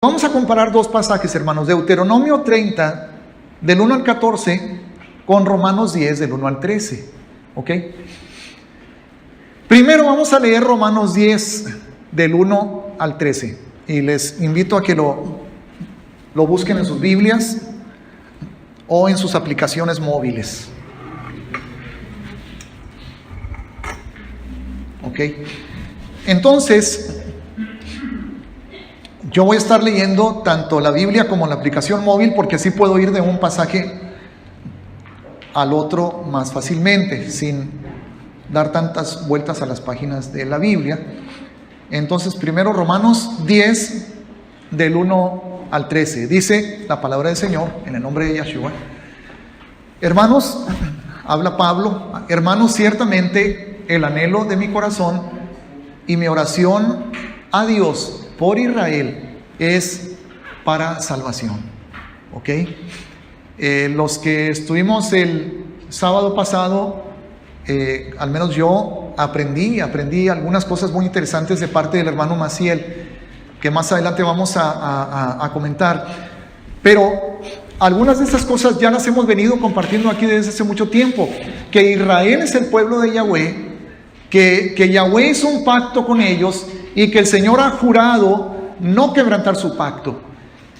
Vamos a comparar dos pasajes, hermanos. Deuteronomio 30, del 1 al 14, con Romanos 10, del 1 al 13. ¿Ok? Primero vamos a leer Romanos 10, del 1 al 13. Y les invito a que lo busquen en sus Biblias o en sus aplicaciones móviles. ¿Ok? Entonces, yo voy a estar leyendo tanto la Biblia como la aplicación móvil, porque así puedo ir de un pasaje al otro más fácilmente, sin dar tantas vueltas a las páginas de la Biblia. Entonces, primero Romanos 10, del 1 al 13. Dice la palabra del Señor, en el nombre de Yeshua. Hermanos, habla Pablo, hermanos, ciertamente el anhelo de mi corazón y mi oración a Dios por Israel es para salvación. ¿Ok? Los que estuvimos el sábado pasado, al menos yo aprendí algunas cosas muy interesantes de parte del hermano Maciel, que más adelante vamos a comentar. Pero algunas de esas cosas ya las hemos venido compartiendo aquí desde hace mucho tiempo. Que Israel es el pueblo de Yahweh, que Yahweh hizo un pacto con ellos y que el Señor ha jurado no quebrantar su pacto.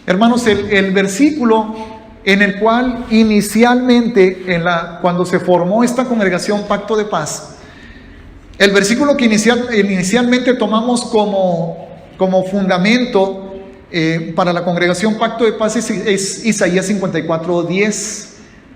Hermanos, el versículo en el cual inicialmente, cuando se formó esta congregación Pacto de Paz, el versículo que inicialmente tomamos como fundamento para la congregación Pacto de Paz es Isaías 54:10.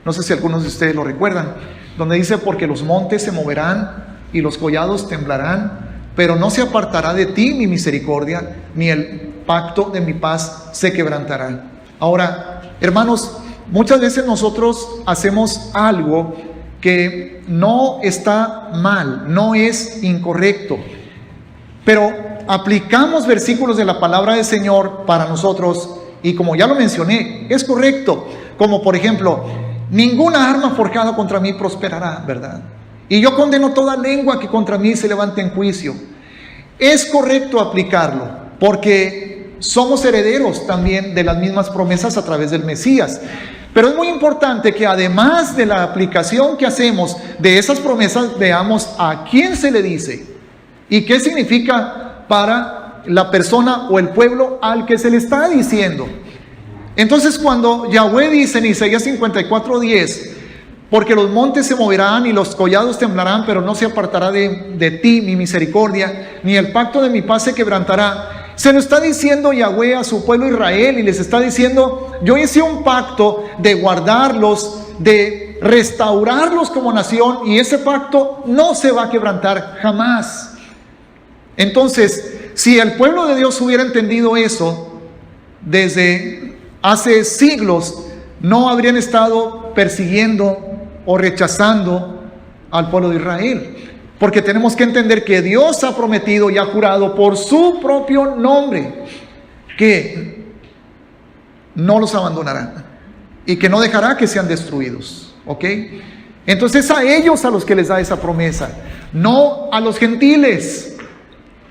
No sé si algunos de ustedes lo recuerdan, donde dice: porque los montes se moverán y los collados temblarán, pero no se apartará de ti mi misericordia, ni el pacto de mi paz se quebrantará. Ahora, hermanos, muchas veces nosotros hacemos algo que no está mal, no es incorrecto, pero aplicamos versículos de la palabra del Señor para nosotros, y como ya lo mencioné, es correcto. Como por ejemplo, ninguna arma forjada contra mí prosperará, ¿verdad? Y yo condeno toda lengua que contra mí se levante en juicio. Es correcto aplicarlo, porque somos herederos también de las mismas promesas a través del Mesías. Pero es muy importante que además de la aplicación que hacemos de esas promesas, veamos a quién se le dice y qué significa para la persona o el pueblo al que se le está diciendo. Entonces, cuando Yahweh dice en Isaías 54:10, porque los montes se moverán y los collados temblarán, pero no se apartará de ti mi misericordia, ni el pacto de mi paz se quebrantará. Se lo está diciendo Yahweh a su pueblo Israel, y les está diciendo: yo hice un pacto de guardarlos, de restaurarlos como nación, y ese pacto no se va a quebrantar jamás. Entonces, si el pueblo de Dios hubiera entendido eso desde hace siglos, no habrían estado persiguiendo o rechazando al pueblo de Israel, porque tenemos que entender que Dios ha prometido y ha jurado por su propio nombre que no los abandonará y que no dejará que sean destruidos. ¿Ok? Entonces, a ellos a los que les da esa promesa, no a los gentiles.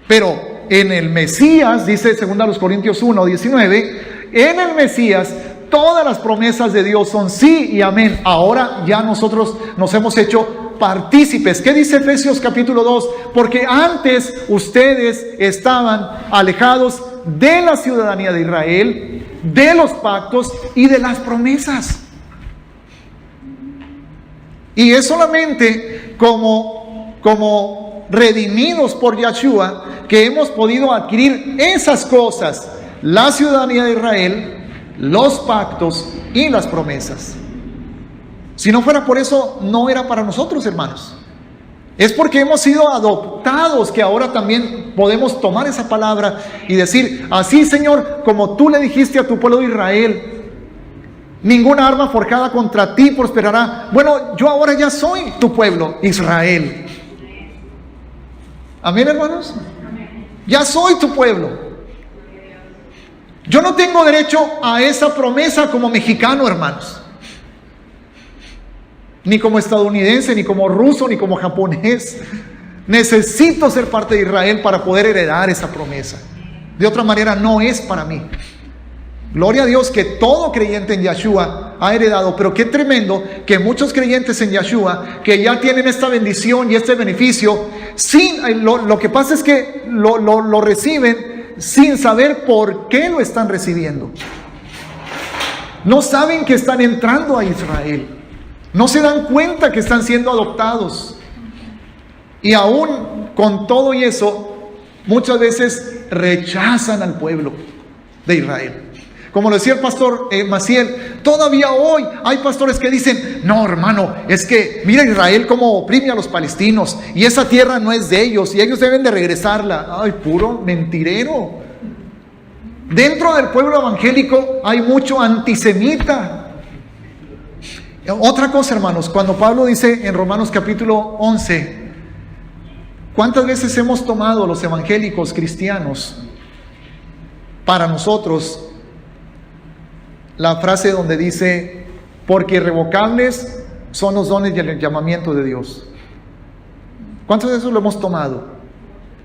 Pero en el Mesías, dice 2 Corintios 1:19, en el Mesías todas las promesas de Dios son sí y amén. Ahora ya nosotros nos hemos hecho partícipes. ¿Qué dice Efesios capítulo 2? Porque antes ustedes estaban alejados de la ciudadanía de Israel, de los pactos y de las promesas. Y es solamente como redimidos por Yeshua que hemos podido adquirir esas cosas: la ciudadanía de Israel, los pactos y las promesas. Si no fuera por eso, no era para nosotros, hermanos. Es porque hemos sido adoptados que ahora también podemos tomar esa palabra y decir: así, Señor, como tú le dijiste a tu pueblo de Israel, ninguna arma forjada contra ti prosperará. Bueno, yo ahora ya soy tu pueblo, Israel. Amén, hermanos. Ya soy tu pueblo. Yo no tengo derecho a esa promesa como mexicano, hermanos, ni como estadounidense, ni como ruso, ni como japonés. Necesito ser parte de Israel para poder heredar esa promesa. De otra manera no es para mí. Gloria a Dios que todo creyente en Yeshua ha heredado, pero qué tremendo que muchos creyentes en Yeshua que ya tienen esta bendición y este beneficio, lo que pasa es que lo reciben sin saber por qué lo están recibiendo. No saben que están entrando a Israel, no se dan cuenta que están siendo adoptados, y aún con todo y eso, muchas veces rechazan al pueblo de Israel. Como lo decía el pastor Maciel, todavía hoy hay pastores que dicen: no, hermano, es que mira Israel cómo oprime a los palestinos, y esa tierra no es de ellos, y ellos deben de regresarla. Ay, puro mentirero. Dentro del pueblo evangélico hay mucho antisemita. Otra cosa, hermanos, cuando Pablo dice en Romanos capítulo 11, ¿cuántas veces hemos tomado los evangélicos cristianos para nosotros la frase donde dice: porque irrevocables son los dones y el llamamiento de Dios? ¿Cuántos de esos lo hemos tomado?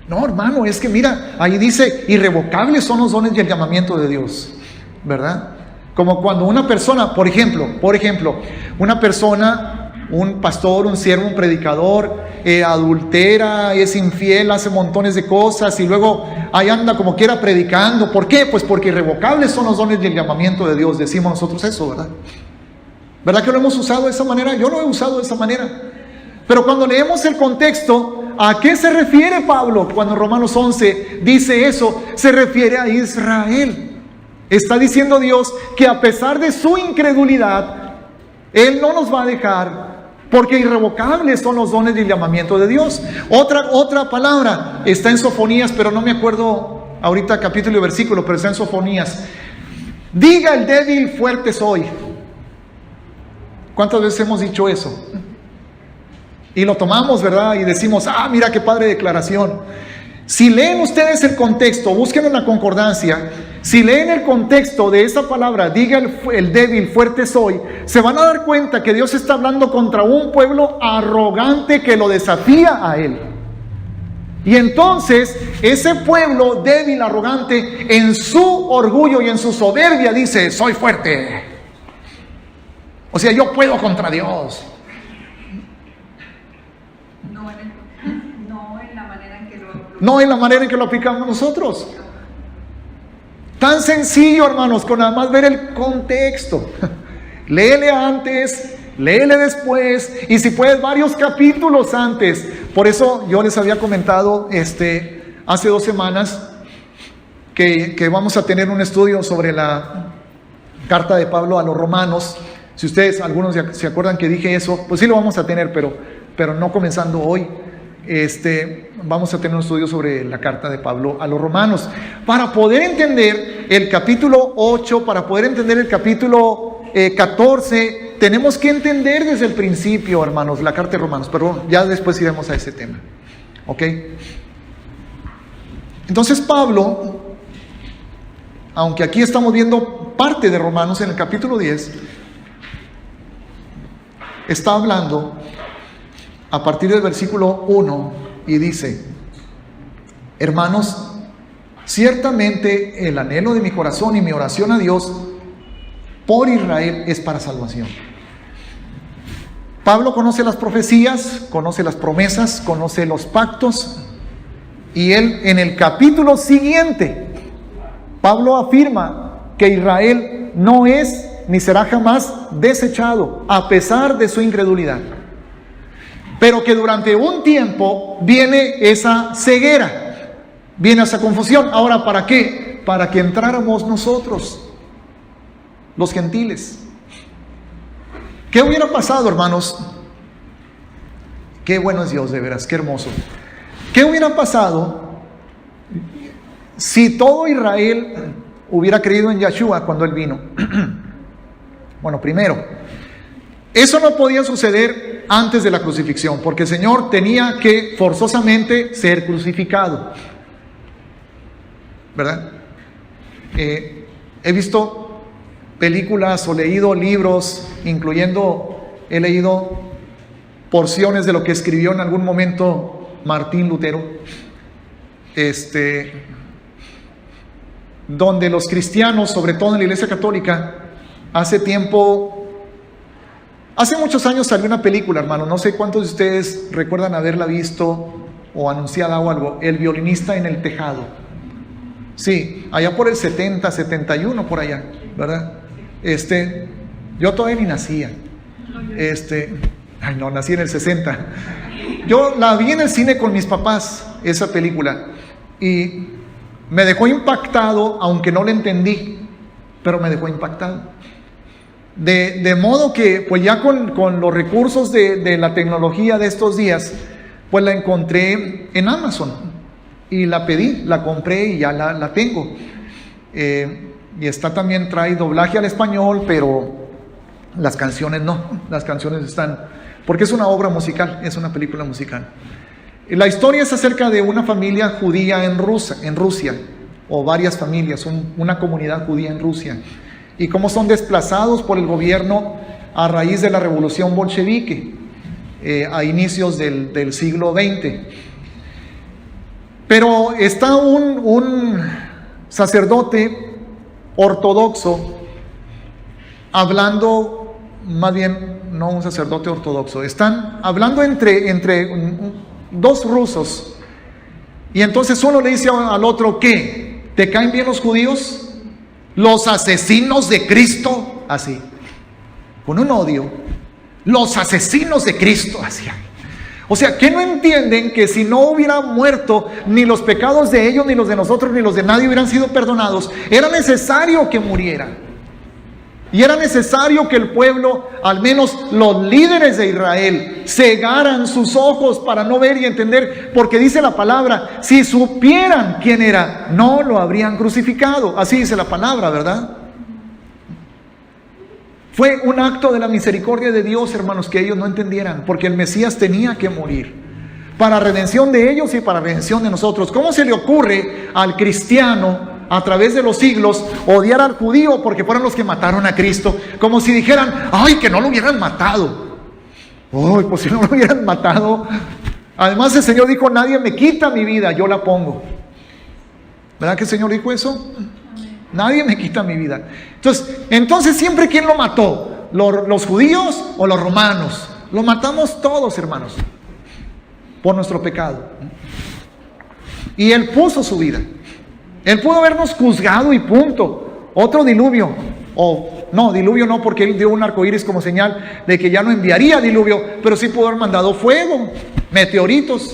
No, hermano, es que mira, ahí dice: irrevocables son los dones y el llamamiento de Dios, ¿verdad? Como cuando una persona, por ejemplo, una persona, un pastor, un siervo, un predicador, adultera, es infiel, hace montones de cosas y luego ahí anda como quiera predicando. ¿Por qué? Pues porque irrevocables son los dones y el llamamiento de Dios. Decimos nosotros eso, ¿verdad? ¿Verdad que lo hemos usado de esa manera? Yo lo he usado de esa manera. Pero cuando leemos el contexto, ¿a qué se refiere Pablo cuando en Romanos 11 dice eso? Se refiere a Israel. Está diciendo Dios que a pesar de su incredulidad, Él no nos va a dejar, porque irrevocables son los dones y el llamamiento de Dios. Otra palabra está en Sofonías, pero no me acuerdo ahorita capítulo y versículo, pero está en Sofonías. Diga el débil: fuerte soy. ¿Cuántas veces hemos dicho eso? Y lo tomamos, ¿verdad? Y decimos: ah, mira qué padre declaración. Si leen ustedes el contexto, busquen en la concordancia. Si leen el contexto de esa palabra, diga el débil, fuerte soy, se van a dar cuenta que Dios está hablando contra un pueblo arrogante que lo desafía a Él. Y entonces, ese pueblo débil, arrogante, en su orgullo y en su soberbia dice: soy fuerte. O sea, yo puedo contra Dios. No en la manera en que lo aplicamos nosotros. Tan sencillo, hermanos, con nada más ver el contexto. Léele antes, léele después, y si puedes varios capítulos antes. Por eso yo les había comentado hace 2 semanas que vamos a tener un estudio sobre la carta de Pablo a los romanos. Si ustedes, algunos se acuerdan que dije eso, pues sí lo vamos a tener, pero no comenzando hoy. Vamos a tener un estudio sobre la carta de Pablo a los romanos para poder entender el capítulo 8, para poder entender el capítulo 14. Tenemos que entender desde el principio, hermanos, la carta de Romanos, pero ya después iremos a ese tema, ¿ok? Entonces Pablo, aunque aquí estamos viendo parte de Romanos en el capítulo 10, está hablando a partir del versículo 1 y dice: hermanos, ciertamente el anhelo de mi corazón y mi oración a Dios por Israel es para salvación. Pablo conoce las profecías, conoce las promesas, conoce los pactos, y él en el capítulo siguiente, Pablo afirma que Israel no es ni será jamás desechado a pesar de su incredulidad, pero que durante un tiempo viene esa ceguera, viene esa confusión. Ahora, ¿para qué? Para que entráramos nosotros, los gentiles. ¿Qué hubiera pasado, hermanos? Qué bueno es Dios, de veras, qué hermoso. ¿Qué hubiera pasado si todo Israel hubiera creído en Yeshua cuando Él vino? Bueno, primero, eso no podía suceder antes de la crucifixión, porque el Señor tenía que forzosamente ser crucificado, ¿verdad? He visto películas o leído libros, he leído porciones de lo que escribió en algún momento Martín Lutero. donde los cristianos, sobre todo en la Iglesia Católica, hace muchos años salió una película, hermano, no sé cuántos de ustedes recuerdan haberla visto o anunciada o algo, El violinista en el tejado. Sí, allá por el 70, 71, por allá, ¿verdad? Yo todavía ni nacía. Nací en el 60. Yo la vi en el cine con mis papás, esa película, y me dejó impactado, aunque no la entendí, pero me dejó impactado. De modo que, pues ya con los recursos de la tecnología de estos días, pues la encontré en Amazon y la pedí, la compré y ya la tengo. Y también trae doblaje al español, pero las canciones no, las canciones están, porque es una obra musical, es una película musical. La historia es acerca de una familia judía en Rusia, o varias familias, una comunidad judía en Rusia, y cómo son desplazados por el gobierno a raíz de la revolución bolchevique, a inicios del siglo XX. Pero está un sacerdote ortodoxo hablando, más bien, no un sacerdote ortodoxo, están hablando entre dos rusos, y entonces uno le dice al otro: ¿qué? ¿Te caen bien los judíos? Los asesinos de Cristo, así, con un odio, los asesinos de Cristo, así. O sea, ¿qué no entienden? Que si no hubiera muerto, ni los pecados de ellos, ni los de nosotros, ni los de nadie hubieran sido perdonados. Era necesario que muriera. Y era necesario que el pueblo, al menos los líderes de Israel, cegaran sus ojos para no ver y entender, porque dice la palabra: si supieran quién era, no lo habrían crucificado. Así dice la palabra, ¿verdad? Fue un acto de la misericordia de Dios, hermanos, que ellos no entendieran, porque el Mesías tenía que morir para redención de ellos y para redención de nosotros. ¿Cómo se le ocurre al cristiano a través de los siglos odiar al judío porque fueron los que mataron a Cristo? Como si dijeran: ¡ay, que no lo hubieran matado! ¡Ay, pues si no lo hubieran matado! Además el Señor dijo: nadie me quita mi vida, yo la pongo. ¿Verdad que el Señor dijo eso? Nadie me quita mi vida. Entonces siempre, ¿quién lo mató? ¿Los judíos o los romanos? Lo matamos todos, hermanos, por nuestro pecado. Y Él puso su vida. Él pudo habernos juzgado y punto. Otro diluvio, diluvio no, porque Él dio un arcoíris como señal de que ya no enviaría diluvio, pero sí pudo haber mandado fuego, meteoritos.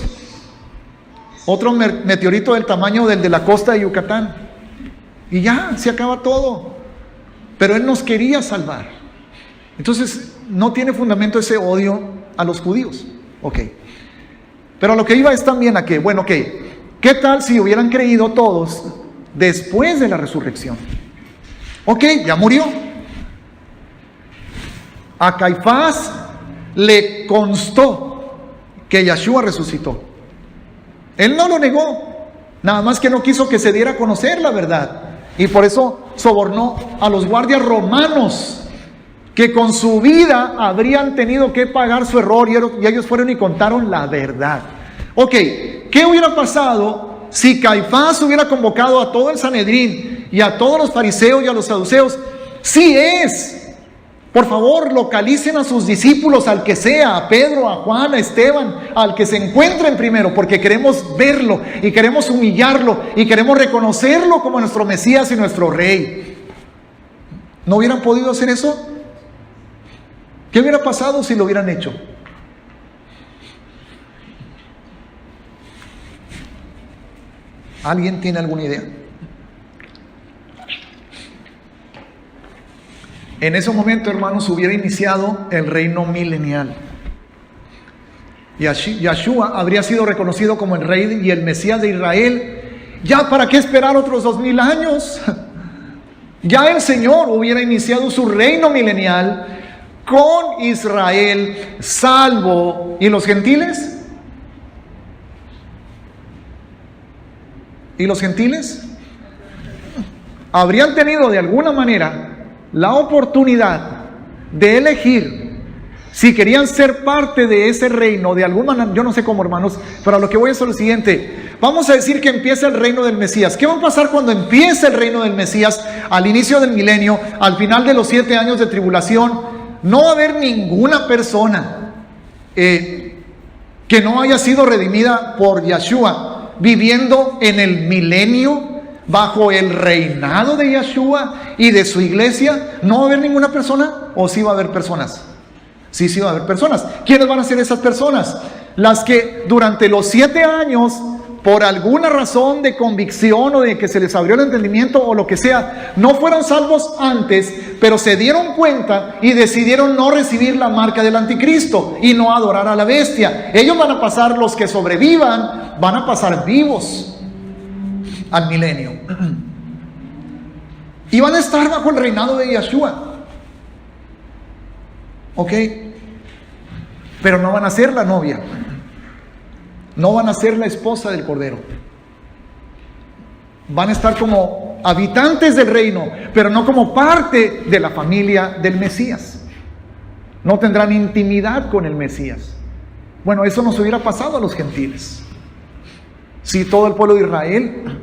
Otro meteorito del tamaño del de la costa de Yucatán. Y ya, se acaba todo. Pero Él nos quería salvar. Entonces, no tiene fundamento ese odio a los judíos. Ok. Pero a lo que iba es también a que, ¿qué tal si hubieran creído todos después de la resurrección? Ok, ya murió. A Caifás le constó que Yeshua resucitó. Él no lo negó, nada más que no quiso que se diera a conocer la verdad. Y por eso sobornó a los guardias romanos, que con su vida habrían tenido que pagar su error, y ellos fueron y contaron la verdad. Ok, ¿qué hubiera pasado si Caifás hubiera convocado a todo el Sanedrín y a todos los fariseos y a los saduceos? Sí es. Por favor, localicen a sus discípulos, al que sea, a Pedro, a Juan, a Esteban, al que se encuentren primero, porque queremos verlo y queremos humillarlo y queremos reconocerlo como nuestro Mesías y nuestro Rey. ¿No hubieran podido hacer eso? ¿Qué hubiera pasado si lo hubieran hecho? ¿Alguien tiene alguna idea? En ese momento, hermanos, hubiera iniciado el reino milenial. Yeshua habría sido reconocido como el Rey y el Mesías de Israel. ¿Ya para qué esperar otros 2000 años? Ya el Señor hubiera iniciado su reino milenial con Israel salvo. ¿Y los gentiles? ¿Y los gentiles? Habrían tenido de alguna manera la oportunidad de elegir Si querían ser parte de ese reino, de alguna manera, yo no sé cómo, hermanos, pero a lo que voy es lo siguiente. Vamos a decir que empieza el reino del Mesías. ¿Qué va a pasar cuando empiece el reino del Mesías al inicio del milenio, al final de los 7 años de tribulación? No va a haber ninguna persona que no haya sido redimida por Yeshua, viviendo en el milenio, bajo el reinado de Yeshua y de su iglesia. ¿No va a haber ninguna persona? ¿O sí va a haber personas? Sí va a haber personas. ¿Quiénes van a ser esas personas? Las que durante los 7 años, por alguna razón de convicción o de que se les abrió el entendimiento o lo que sea, no fueron salvos antes, pero se dieron cuenta y decidieron no recibir la marca del anticristo y no adorar a la bestia. Ellos van a pasar, los que sobrevivan, van a pasar vivos al milenio. Y van a estar bajo el reinado de Yeshua. ¿Ok? Pero no van a ser la novia. No van a ser la esposa del Cordero. Van a estar como habitantes del reino, pero no como parte de la familia del Mesías. No tendrán intimidad con el Mesías. Bueno, eso nos hubiera pasado a los gentiles. Si todo el pueblo de Israel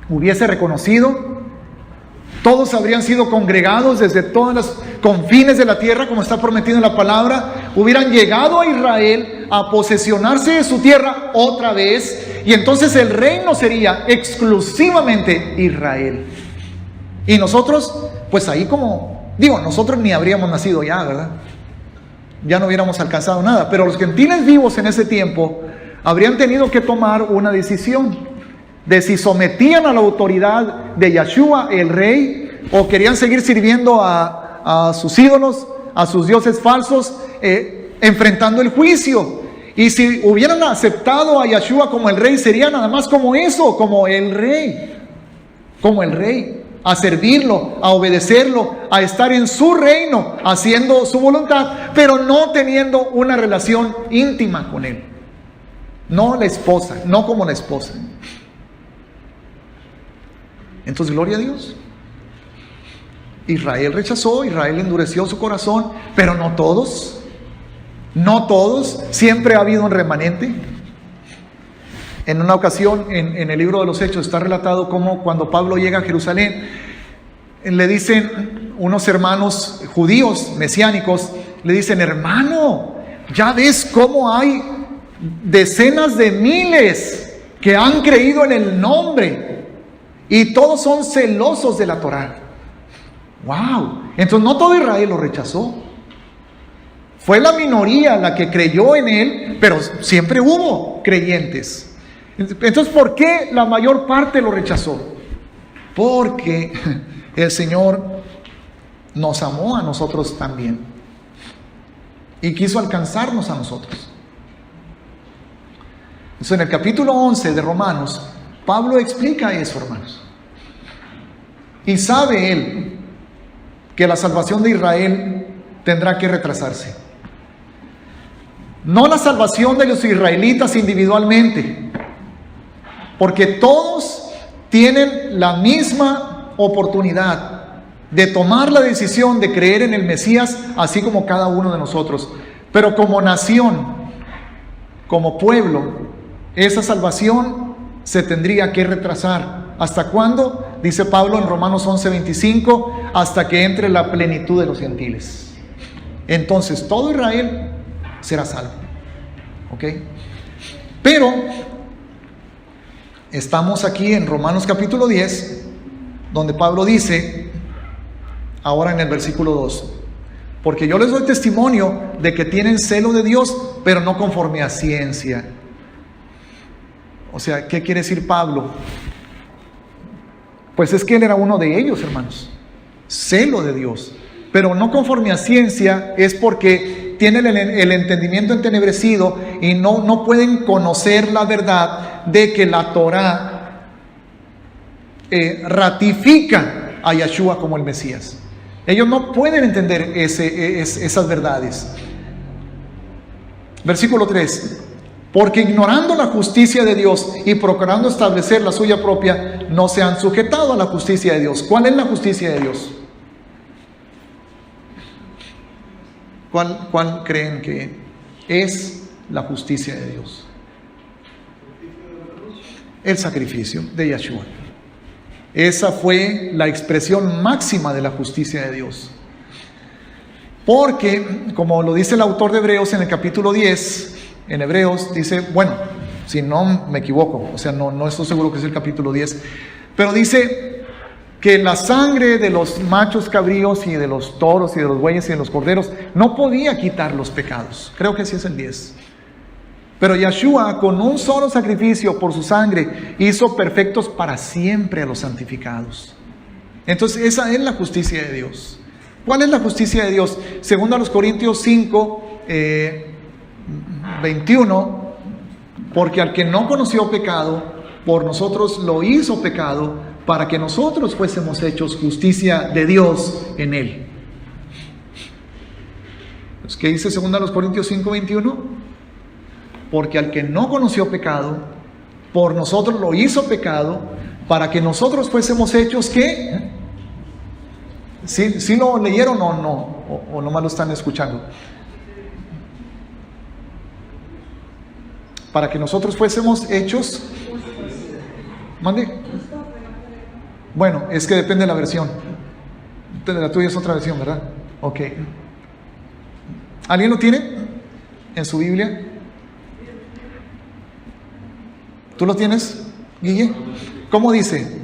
hubiese reconocido, todos habrían sido congregados desde todos los confines de la tierra, como está prometido en la palabra, hubieran llegado a Israel a posesionarse de su tierra otra vez, y entonces el reino sería exclusivamente Israel. Y nosotros, pues ahí nosotros ni habríamos nacido ya, ¿verdad? Ya no hubiéramos alcanzado nada, pero los gentiles vivos en ese tiempo habrían tenido que tomar una decisión de si sometían a la autoridad de Yeshua, el rey, o querían seguir sirviendo a sus ídolos, a sus dioses falsos, enfrentando el juicio. Y si hubieran aceptado a Yeshua como el rey, sería nada más como eso, como el rey, a servirlo, a obedecerlo, a estar en su reino, haciendo su voluntad, pero no teniendo una relación íntima con él. No la esposa, no como la esposa. Entonces, gloria a Dios. Israel rechazó, Israel endureció su corazón, pero no todos. No todos. Siempre ha habido un remanente. En una ocasión, en el libro de los Hechos, está relatado cómo cuando Pablo llega a Jerusalén, le dicen unos hermanos judíos, mesiánicos, le dicen: hermano, ya ves cómo hay decenas de miles que han creído en el nombre. Y todos son celosos de la Torá. ¡Wow! Entonces no todo Israel lo rechazó. Fue la minoría la que creyó en él, pero siempre hubo creyentes. Entonces, ¿por qué la mayor parte lo rechazó? Porque el Señor nos amó a nosotros también. Y quiso alcanzarnos a nosotros. Entonces, en el capítulo 11 de Romanos, Pablo explica eso, hermanos. Y sabe él que la salvación de Israel tendrá que retrasarse. No la salvación de los israelitas individualmente, porque todos tienen la misma oportunidad de tomar la decisión de creer en el Mesías, así como cada uno de nosotros. Pero como nación, como pueblo, esa salvación se tendría que retrasar. ¿Hasta cuándo? Dice Pablo en Romanos 11:25, hasta que entre la plenitud de los gentiles. Entonces todo Israel será salvo. ¿Ok? Pero estamos aquí en Romanos capítulo 10, donde Pablo dice, ahora en el versículo 2, porque yo les doy testimonio de que tienen celo de Dios, pero no conforme a ciencia. O sea, ¿qué quiere decir Pablo? Pues es que él era uno de ellos, hermanos. Celo de Dios. Pero no conforme a ciencia es porque tienen el entendimiento entenebrecido y no pueden conocer la verdad de que la Torá ratifica a Yeshua como el Mesías. Ellos no pueden entender esas verdades. Versículo 3. Porque ignorando la justicia de Dios y procurando establecer la suya propia, no se han sujetado a la justicia de Dios. ¿Cuál es la justicia de Dios? ¿Cuál creen que es la justicia de Dios? El sacrificio de Yeshua. Esa fue la expresión máxima de la justicia de Dios. Porque, como lo dice el autor de Hebreos en el capítulo 10, en Hebreos dice, bueno, si no me equivoco, o sea, no estoy seguro que es el capítulo 10, pero dice que la sangre de los machos cabríos y de los toros y de los bueyes y de los corderos no podía quitar los pecados. Creo que sí es el 10. Pero Yeshua, con un solo sacrificio por su sangre, hizo perfectos para siempre a los santificados. Entonces, esa es la justicia de Dios. ¿Cuál es la justicia de Dios? Según a los Corintios 5, 21, porque al que no conoció pecado, por nosotros lo hizo pecado, para que nosotros fuésemos hechos justicia de Dios en él. ¿Qué dice según a los Corintios 5, 21? Porque al que no conoció pecado, por nosotros lo hizo pecado, para que nosotros fuésemos hechos, ¿qué? ¿Sí lo leyeron o no? ¿O nomás lo están escuchando? Para que nosotros fuésemos hechos... ¿Mande? Bueno, es que depende de la versión. La tuya es otra versión, ¿verdad? Ok. ¿Alguien lo tiene en su Biblia? ¿Tú lo tienes, Guille? ¿Cómo dice?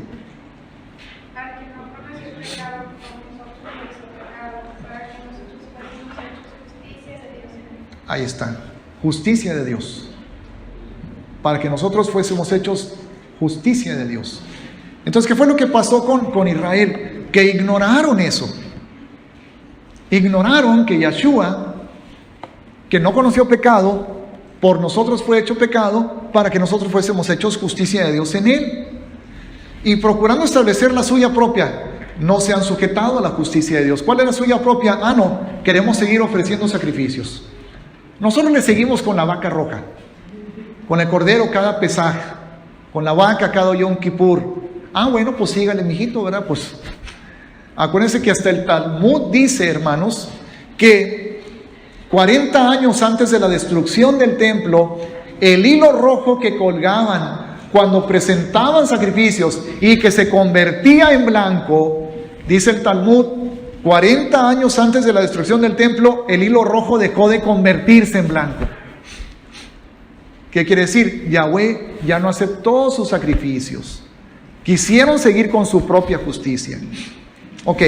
Ahí está, justicia de Dios. Para que nosotros fuésemos hechos justicia de Dios. Entonces, ¿qué fue lo que pasó con Israel? Que ignoraron eso. Ignoraron que Yeshua, que no conoció pecado, por nosotros fue hecho pecado, para que nosotros fuésemos hechos justicia de Dios en él. Y procurando establecer la suya propia, no se han sujetado a la justicia de Dios. ¿Cuál es la suya propia? No, queremos seguir ofreciendo sacrificios. Nosotros le seguimos con la vaca roja, con el cordero cada Pesaj, con la vaca cada Yom Kippur. Bueno, pues sígale, mijito, ¿verdad? Pues acuérdense que hasta el Talmud dice, hermanos, que 40 años antes de la destrucción del templo, el hilo rojo que colgaban cuando presentaban sacrificios y que se convertía en blanco, dice el Talmud, 40 años antes de la destrucción del templo, el hilo rojo dejó de convertirse en blanco. ¿Qué quiere decir? Yahweh ya no aceptó sus sacrificios. Quisieron seguir con su propia justicia. Ok,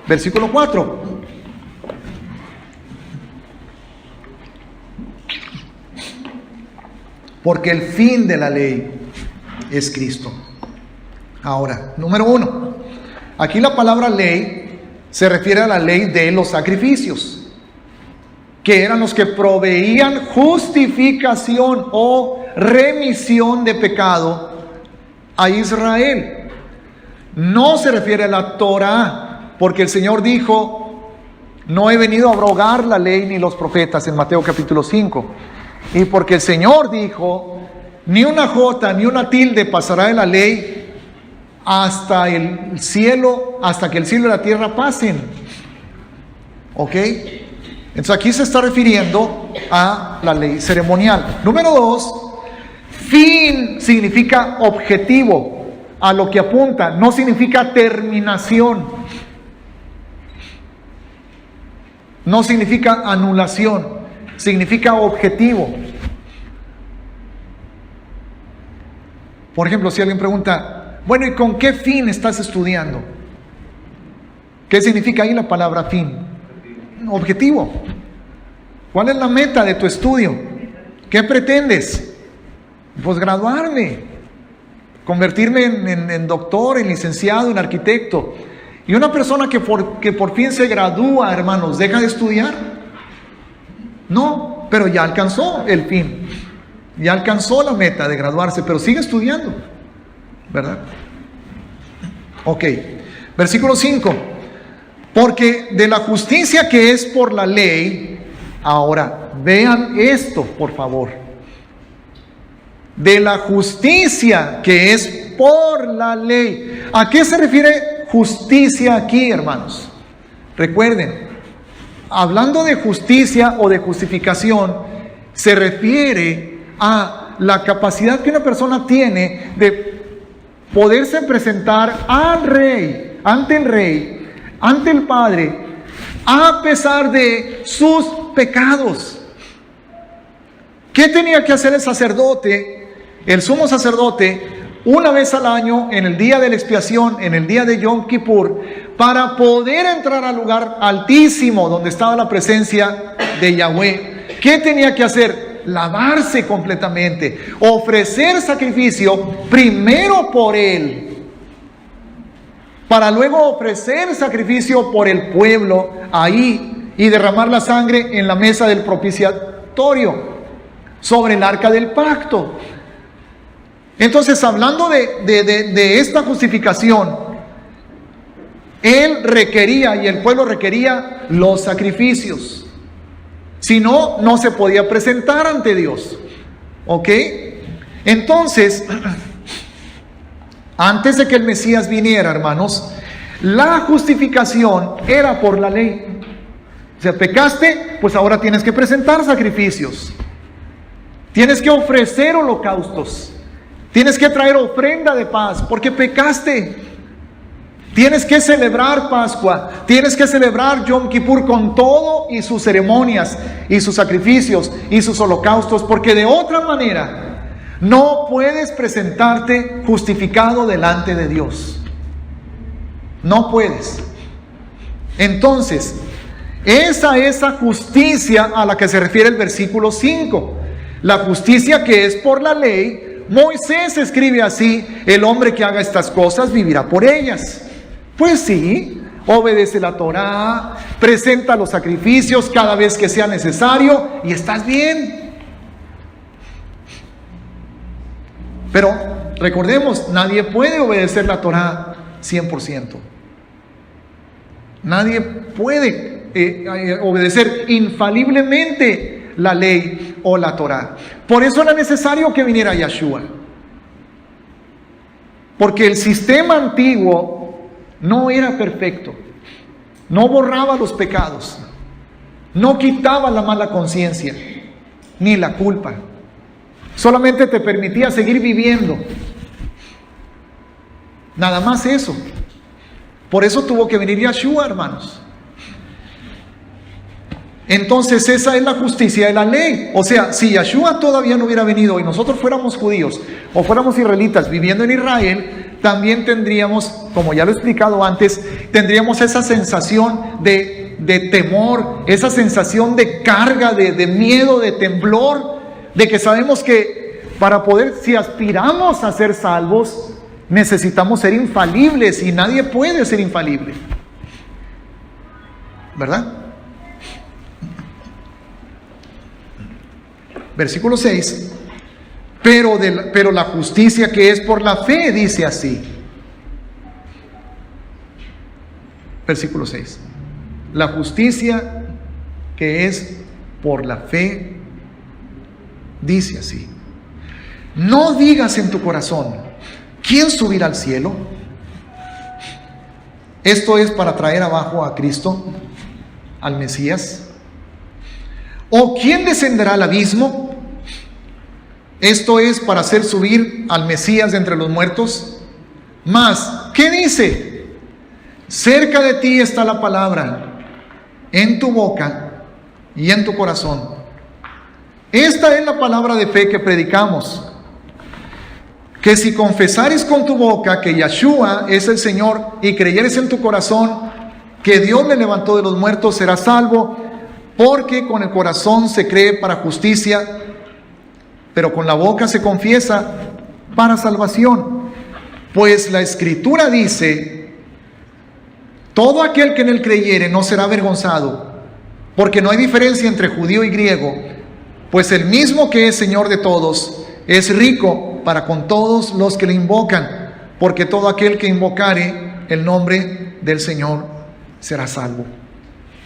versículo 4. Porque el fin de la ley es Cristo. Ahora, número 1. Aquí la palabra ley se refiere a la ley de los sacrificios, que eran los que proveían justificación o remisión de pecado a Israel. No se refiere a la Torah, porque el Señor dijo, no he venido a abrogar la ley ni los profetas, en Mateo capítulo 5. Y porque el Señor dijo, ni una jota ni una tilde pasará de la ley hasta el cielo, hasta que el cielo y la tierra pasen. ¿Ok? Entonces aquí se está refiriendo a la ley ceremonial. Número 2, fin significa objetivo, a lo que apunta, no significa terminación. No significa anulación, significa objetivo. Por ejemplo, si alguien pregunta, bueno, ¿y con qué fin estás estudiando? ¿Qué significa ahí la palabra fin? Objetivo. ¿Cuál es la meta de tu estudio? ¿Qué pretendes? Pues graduarme, convertirme en doctor, en licenciado, en arquitecto. Y una persona que por fin se gradúa, hermanos, ¿deja de estudiar? No, pero ya alcanzó el fin. Ya alcanzó la meta de graduarse, pero sigue estudiando, ¿verdad? Ok, versículo 5. Porque de la justicia que es por la ley, ahora vean esto, por favor. De la justicia que es por la ley. ¿A qué se refiere justicia aquí, hermanos? Recuerden, hablando de justicia o de justificación, se refiere a la capacidad que una persona tiene de poderse presentar al rey, ante el rey, ante el Padre, a pesar de sus pecados. ¿Qué tenía que hacer el sacerdote, el sumo sacerdote, una vez al año, en el día de la expiación, en el día de Yom Kippur, para poder entrar al lugar altísimo donde estaba la presencia de Yahweh? ¿Qué tenía que hacer? Lavarse completamente, ofrecer sacrificio primero por él, para luego ofrecer sacrificio por el pueblo ahí y derramar la sangre en la mesa del propiciatorio sobre el arca del pacto. Entonces, hablando de esta justificación, él requería y el pueblo requería los sacrificios. Si no, no se podía presentar ante Dios. ¿Ok? Entonces, antes de que el Mesías viniera, hermanos, la justificación era por la ley. O sea, pecaste, pues ahora tienes que presentar sacrificios. Tienes que ofrecer holocaustos. Tienes que traer ofrenda de paz, porque pecaste. Tienes que celebrar Pascua. Tienes que celebrar Yom Kippur con todo y sus ceremonias, y sus sacrificios, y sus holocaustos, porque de otra manera no puedes presentarte justificado delante de Dios. No puedes. Entonces, esa es la justicia a la que se refiere el versículo 5. La justicia que es por la ley. Moisés escribe así: el hombre que haga estas cosas vivirá por ellas. Pues sí, obedece la Torá, presenta los sacrificios cada vez que sea necesario y estás bien. Pero recordemos, nadie puede obedecer la Torá 100%. Nadie puede obedecer infaliblemente la ley o la Torá. Por eso era necesario que viniera Yahshua. Porque el sistema antiguo no era perfecto. No borraba los pecados. No quitaba la mala conciencia, ni la culpa. Solamente te permitía seguir viviendo. Nada más eso. Por eso tuvo que venir Yahshua, hermanos. Entonces esa es la justicia de la ley. O sea, si Yahshua todavía no hubiera venido y nosotros fuéramos judíos o fuéramos israelitas viviendo en Israel, también tendríamos, como ya lo he explicado antes, tendríamos esa sensación de temor, esa sensación de carga, de miedo, de temblor, de que sabemos que para poder, si aspiramos a ser salvos, necesitamos ser infalibles y nadie puede ser infalible. ¿Verdad? Versículo 6. Pero la justicia que es por la fe dice así. Versículo 6. La justicia que es por la fe dice así: no digas en tu corazón, ¿quién subirá al cielo? Esto es para traer abajo a Cristo, al Mesías. ¿O quién descenderá al abismo? Esto es para hacer subir al Mesías de entre los muertos. Mas, ¿qué dice? Cerca de ti está la palabra, en tu boca y en tu corazón. Esta es la palabra de fe que predicamos: que si confesares con tu boca que Yahshua es el Señor y creyeres en tu corazón que Dios le levantó de los muertos, serás salvo, porque con el corazón se cree para justicia, pero con la boca se confiesa para salvación. Pues la Escritura dice: todo aquel que en él creyere no será avergonzado, porque no hay diferencia entre judío y griego, pues el mismo que es Señor de todos es rico para con todos los que le invocan, porque todo aquel que invocare el nombre del Señor será salvo.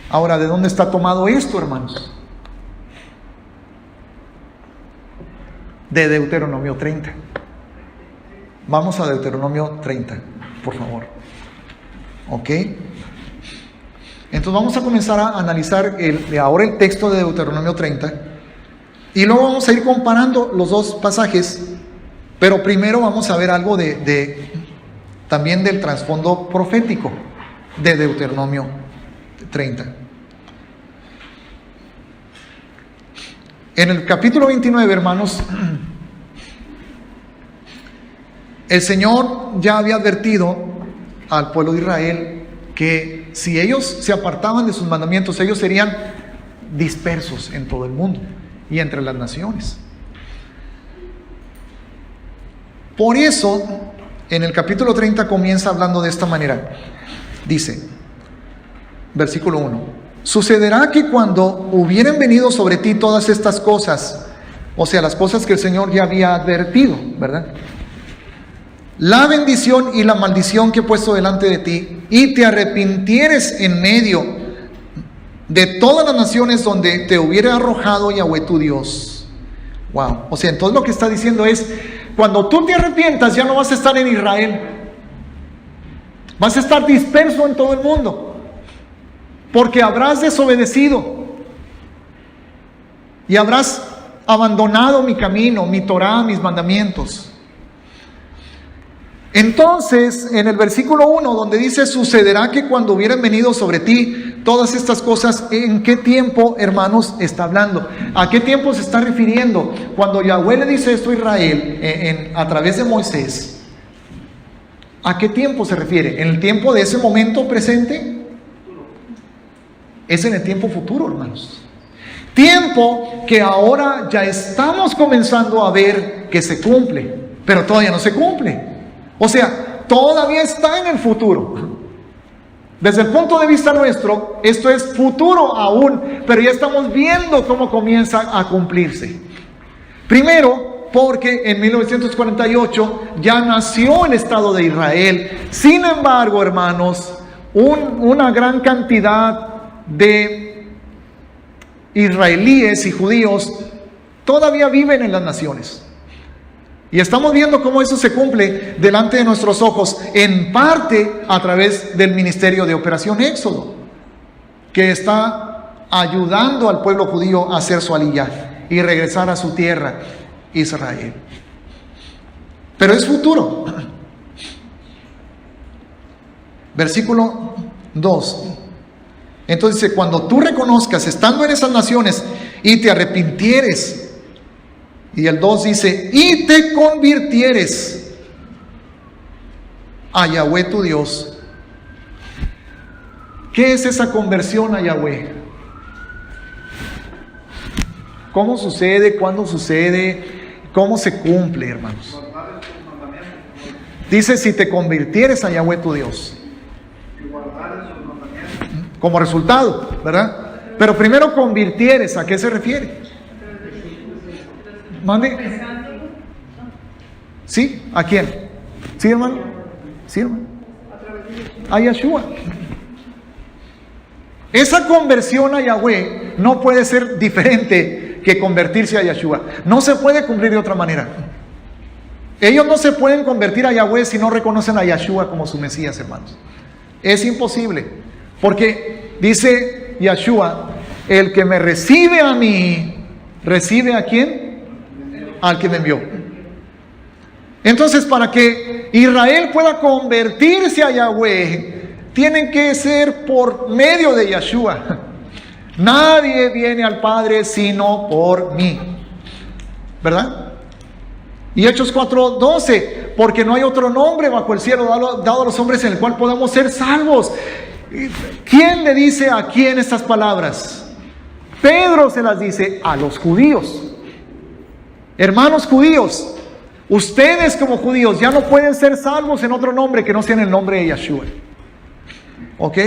Ahora, ¿de dónde está tomado esto, hermanos? De Deuteronomio 30. Vamos a Deuteronomio 30, por favor. ¿Ok? Entonces vamos a comenzar a analizar ahora el texto de Deuteronomio 30 y luego vamos a ir comparando los dos pasajes, pero primero vamos a ver algo también del trasfondo profético de Deuteronomio 30. En el capítulo 29, hermanos, el Señor ya había advertido al pueblo de Israel que si ellos se apartaban de sus mandamientos, ellos serían dispersos en todo el mundo y entre las naciones. Por eso, en el capítulo 30 comienza hablando de esta manera. Dice, versículo 1: sucederá que cuando hubieren venido sobre ti todas estas cosas, o sea, las cosas que el Señor ya había advertido, ¿verdad?, la bendición y la maldición que he puesto delante de ti, y te arrepintieres en medio de todas las naciones donde te hubiere arrojado Yahweh tu Dios. Wow. O sea, entonces lo que está diciendo es, cuando tú te arrepientas, ya no vas a estar en Israel, vas a estar disperso en todo el mundo, porque habrás desobedecido y habrás abandonado mi camino, mi Torah, mis mandamientos. Entonces, en el versículo 1, donde dice, sucederá que cuando hubieran venido sobre ti todas estas cosas, ¿en qué tiempo, hermanos, está hablando? ¿A qué tiempo se está refiriendo? Cuando Yahweh le dice esto a Israel a través de Moisés, ¿a qué tiempo se refiere? ¿En el tiempo de ese momento presente? Es en el tiempo futuro, hermanos. Tiempo que ahora ya estamos comenzando a ver que se cumple, pero todavía no se cumple. O sea, todavía está en el futuro. Desde el punto de vista nuestro, esto es futuro aún, pero ya estamos viendo cómo comienza a cumplirse. Primero, porque en 1948 ya nació el Estado de Israel. Sin embargo, hermanos, una gran cantidad de israelíes y judíos todavía viven en las naciones. Y estamos viendo cómo eso se cumple delante de nuestros ojos, en parte a través del ministerio de Operación Éxodo, que está ayudando al pueblo judío a hacer su aliyah y regresar a su tierra, Israel. Pero es futuro. Versículo 2. Entonces dice, cuando tú reconozcas, estando en esas naciones, y te arrepintieres. Y el 2 dice, y te convirtieres a Yahweh tu Dios. ¿Qué es esa conversión a Yahweh? ¿Cómo sucede? ¿Cuándo sucede? ¿Cómo se cumple, hermanos? Dice, si te convirtieres a Yahweh tu Dios. Como resultado, ¿verdad? Pero primero convirtieres, ¿a qué se refiere? Mande. ¿Sí? ¿A quién? ¿Sí, hermano? ¿Sí, hermano? A Yahshua. Esa conversión a Yahweh no puede ser diferente que convertirse a Yahshua. No se puede cumplir de otra manera. Ellos no se pueden convertir a Yahweh si no reconocen a Yahshua como su Mesías, hermanos. Es imposible. Porque dice Yahshua, el que me recibe a mí, ¿recibe a quién? Al que me envió. Entonces, para que Israel pueda convertirse a Yahweh, tienen que ser por medio de Yahshua. Nadie viene al Padre sino por mí, ¿verdad? Y Hechos 4:12, porque no hay otro nombre bajo el cielo dado a los hombres en el cual podamos ser salvos. ¿Quién le dice a quién estas palabras? Pedro se las dice a los judíos. Hermanos judíos, ustedes como judíos ya no pueden ser salvos en otro nombre que no sea en el nombre de Yahshua. ¿Ok?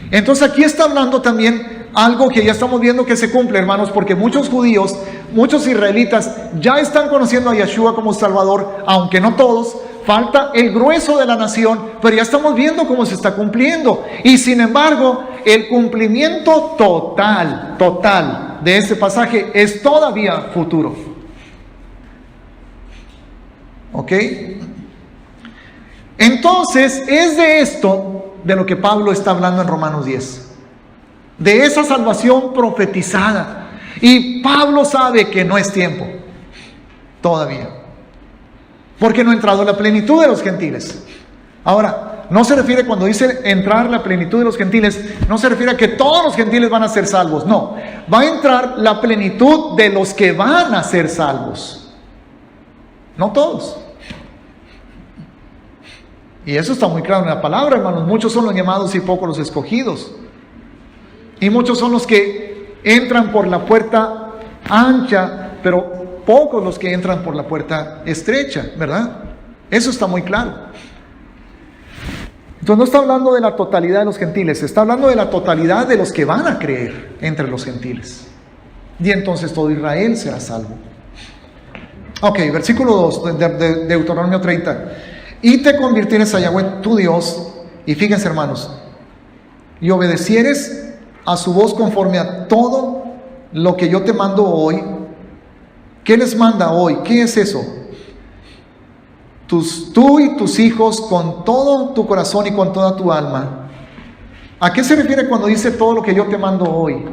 Entonces aquí está hablando también algo que ya estamos viendo que se cumple, hermanos, porque muchos judíos, muchos israelitas ya están conociendo a Yahshua como Salvador, aunque no todos. Falta el grueso de la nación, pero ya estamos viendo cómo se está cumpliendo. Y sin embargo, el cumplimiento total de este pasaje es todavía futuro. ¿Ok? Entonces, es de esto de lo que Pablo está hablando en Romanos 10. de esa salvación profetizada. Y Pablo sabe que no es tiempo todavía, porque no ha entrado la plenitud de los gentiles. Ahora, no se refiere, cuando dice entrar la plenitud de los gentiles, no se refiere a que todos los gentiles van a ser salvos. No, va a entrar la plenitud de los que van a ser salvos, no todos. Y eso está muy claro en la palabra, hermanos. Muchos son los llamados y pocos los escogidos. Y muchos son los que entran por la puerta ancha, pero pocos los que entran por la puerta estrecha, ¿verdad? Eso está muy claro. Entonces no está hablando de la totalidad de los gentiles, está hablando de la totalidad de los que van a creer entre los gentiles. Y entonces todo Israel será salvo. Ok, versículo 2 de Deuteronomio 30. Y te convirtieres a Yahweh tu Dios, y fíjense, hermanos, y obedecieres a su voz conforme a todo lo que yo te mando hoy. ¿Qué les manda hoy? ¿Qué es eso? Tú y tus hijos con todo tu corazón y con toda tu alma. ¿A qué se refiere cuando dice todo lo que yo te mando hoy?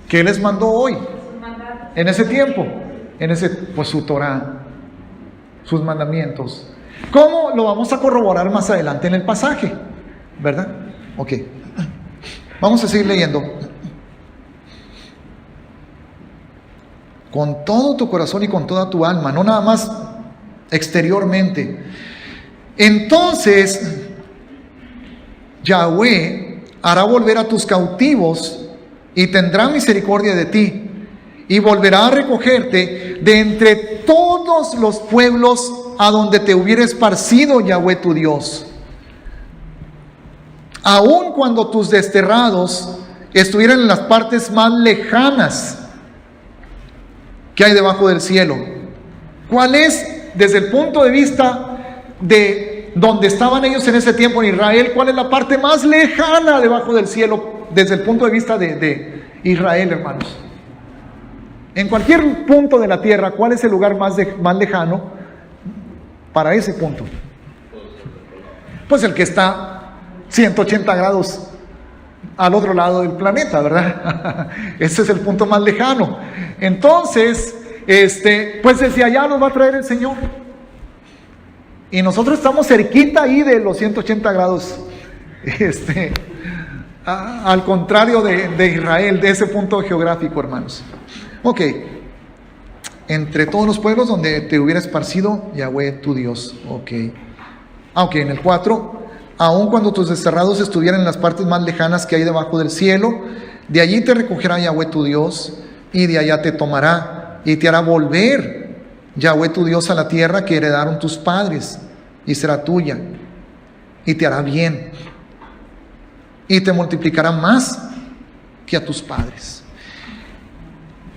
¿Qué les mandó hoy? En ese tiempo, pues su Torah, sus mandamientos. ¿Cómo? Lo vamos a corroborar más adelante en el pasaje, ¿verdad? Ok, vamos a seguir leyendo. Con todo tu corazón y con toda tu alma, no nada más exteriormente. Entonces Yahweh hará volver a tus cautivos y tendrá misericordia de ti, y volverá a recogerte de entre todos los pueblos a donde te hubiera esparcido Yahweh tu Dios. Aun cuando tus desterrados estuvieran en las partes más lejanas que hay debajo del cielo. ¿Cuál es, desde el punto de vista de donde estaban ellos en ese tiempo en Israel, cuál es la parte más lejana debajo del cielo desde el punto de vista de Israel, hermanos? En cualquier punto de la tierra, ¿cuál es el lugar más lejano para ese punto? Pues el que está 180 grados al otro lado del planeta, ¿verdad? Ese es el punto más lejano. Entonces, pues desde allá nos va a traer el Señor. Y nosotros estamos cerquita ahí de los 180 grados, al contrario de Israel, de ese punto geográfico, hermanos. Ok, entre todos los pueblos donde te hubiera esparcido Yahweh tu Dios. Ok, en el 4, aun cuando tus desterrados estuvieran en las partes más lejanas que hay debajo del cielo, de allí te recogerá Yahweh tu Dios, y de allá te tomará, y te hará volver Yahweh tu Dios a la tierra que heredaron tus padres, y será tuya, y te hará bien, y te multiplicará más que a tus padres.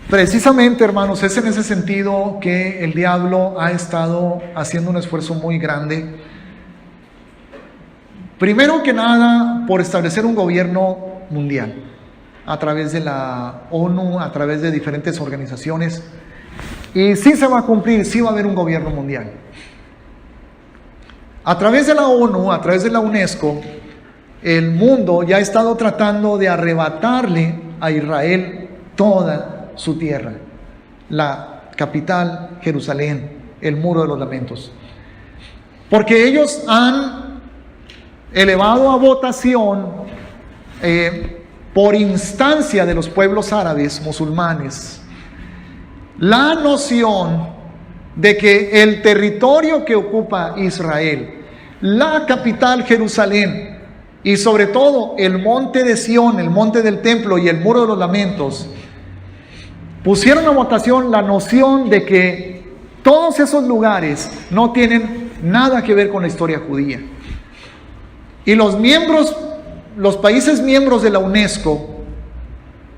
Precisamente, hermanos, es en ese sentido que el diablo ha estado haciendo un esfuerzo muy grande. Primero que nada, por establecer un gobierno mundial, a través de la ONU, a través de diferentes organizaciones. Y sí se va a cumplir, sí va a haber un gobierno mundial. A través de la ONU, a través de la UNESCO, el mundo ya ha estado tratando de arrebatarle a Israel toda su tierra, la capital, Jerusalén, el muro de los lamentos. Porque ellos han elevado a votación, por instancia de los pueblos árabes, musulmanes, la noción de que el territorio que ocupa Israel, la capital Jerusalén, y sobre todo el monte de Sión, el monte del templo y el muro de los lamentos, pusieron a votación la noción de que todos esos lugares no tienen nada que ver con la historia judía. Y los países miembros de la UNESCO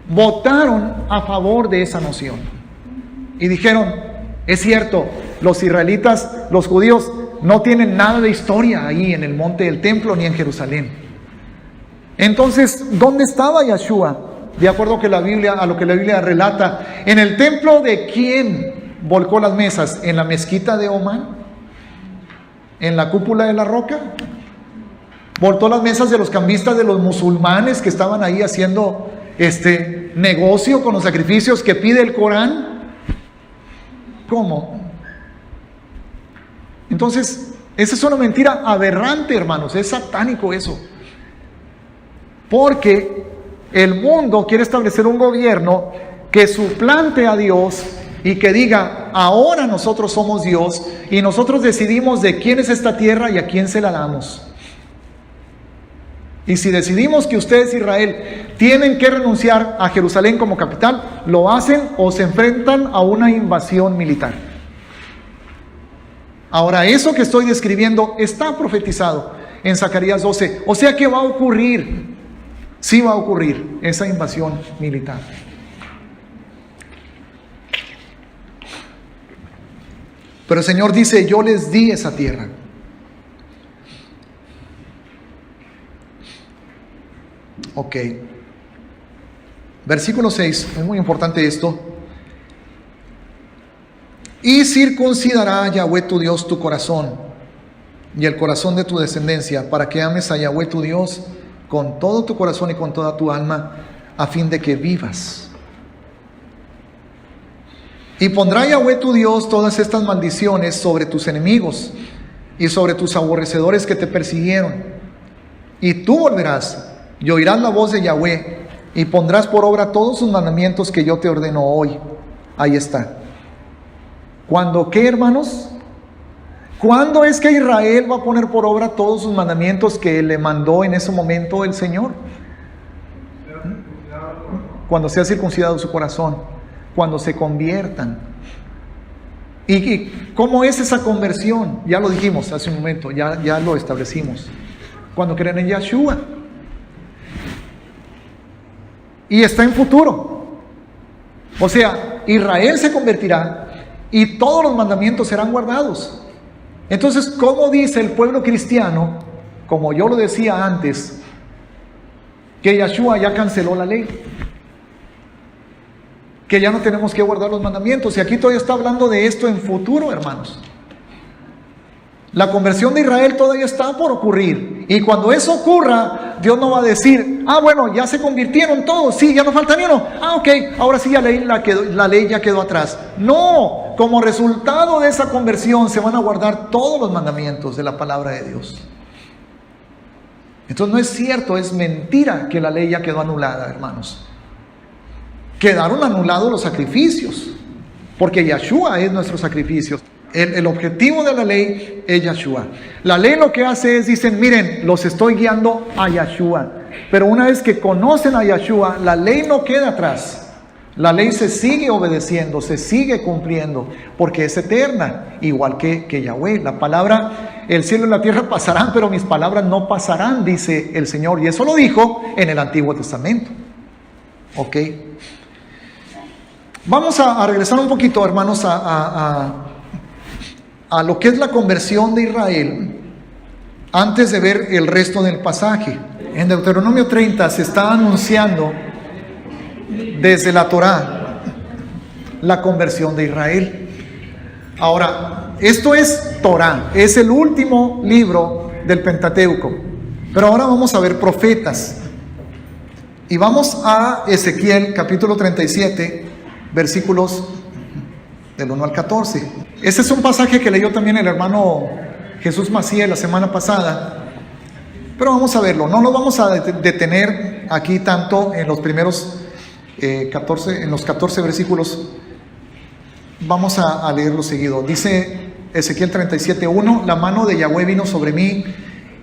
votaron a favor de esa noción. Y dijeron, es cierto, los israelitas, los judíos, no tienen nada de historia ahí en el monte del templo ni en Jerusalén. Entonces, ¿dónde estaba Yahshua? De acuerdo a lo que la Biblia relata, ¿en el templo de quién volcó las mesas? ¿En la mezquita de Omán? en la cúpula de la roca. Voltó las mesas de los cambistas de los musulmanes que estaban ahí haciendo negocio con los sacrificios que pide el Corán. ¿Cómo? Entonces, esa es una mentira aberrante, hermanos. Es satánico eso. Porque el mundo quiere establecer un gobierno que suplante a Dios y que diga, ahora nosotros somos Dios y nosotros decidimos de quién es esta tierra y a quién se la damos. Y si decidimos que ustedes, Israel, tienen que renunciar a Jerusalén como capital, lo hacen o se enfrentan a una invasión militar. Ahora, eso que estoy describiendo está profetizado en Zacarías 12. O sea que va a ocurrir, sí va a ocurrir esa invasión militar. Pero el Señor dice, yo les di esa tierra. Ok. Versículo 6, es muy importante esto. Y circuncidará a Yahweh tu Dios tu corazón y el corazón de tu descendencia, para que ames a Yahweh tu Dios con todo tu corazón y con toda tu alma, a fin de que vivas. Y pondrá Yahweh tu Dios todas estas maldiciones sobre tus enemigos y sobre tus aborrecedores que te persiguieron. Y tú volverás y oirás la voz de Yahweh y pondrás por obra todos sus mandamientos que yo te ordeno hoy. Ahí está. ¿Cuándo qué, hermanos? ¿Cuándo es que Israel va a poner por obra todos sus mandamientos que le mandó en ese momento el Señor? Cuando sea circuncidado su corazón, cuando se conviertan. ¿Y cómo es esa conversión? Ya lo dijimos hace un momento, ya lo establecimos. Cuando creen en Yahshua. Y está en futuro. O sea, Israel se convertirá y todos los mandamientos serán guardados. Entonces, ¿cómo dice el pueblo cristiano, como yo lo decía antes, que Yahshua ya canceló la ley? Que ya no tenemos que guardar los mandamientos. Y aquí todavía está hablando de esto en futuro, hermanos. La conversión de Israel todavía está por ocurrir. Y cuando eso ocurra, Dios no va a decir, bueno, ya se convirtieron todos, sí, ya no falta ni uno. Ok, ahora sí la ley ya quedó atrás. No, como resultado de esa conversión se van a guardar todos los mandamientos de la palabra de Dios. Entonces no es cierto, es mentira que la ley ya quedó anulada, hermanos. Quedaron anulados los sacrificios, porque Yahshua es nuestro sacrificio. El objetivo de la ley es Yahshua. La ley lo que hace es, dicen, miren, los estoy guiando a Yahshua. Pero una vez que conocen a Yahshua, la ley no queda atrás. La ley se sigue obedeciendo, se sigue cumpliendo, porque es eterna, igual que Yahweh. La palabra, el cielo y la tierra pasarán, pero mis palabras no pasarán, dice el Señor. Y eso lo dijo en el Antiguo Testamento. Ok. Vamos a regresar un poquito, hermanos, a lo que es la conversión de Israel, antes de ver el resto del pasaje. En Deuteronomio 30 se está anunciando desde la Torá la conversión de Israel. Ahora, esto es Torá, es el último libro del Pentateuco. Pero ahora vamos a ver profetas. Y vamos a Ezequiel capítulo 37, versículos del 1 al 14. Este es un pasaje que leyó también el hermano Jesús Macías la semana pasada, pero vamos a verlo. No nos vamos a detener aquí tanto en los primeros 14 versículos. Vamos a leerlo seguido. Dice Ezequiel 37:1: la mano de Yahweh vino sobre mí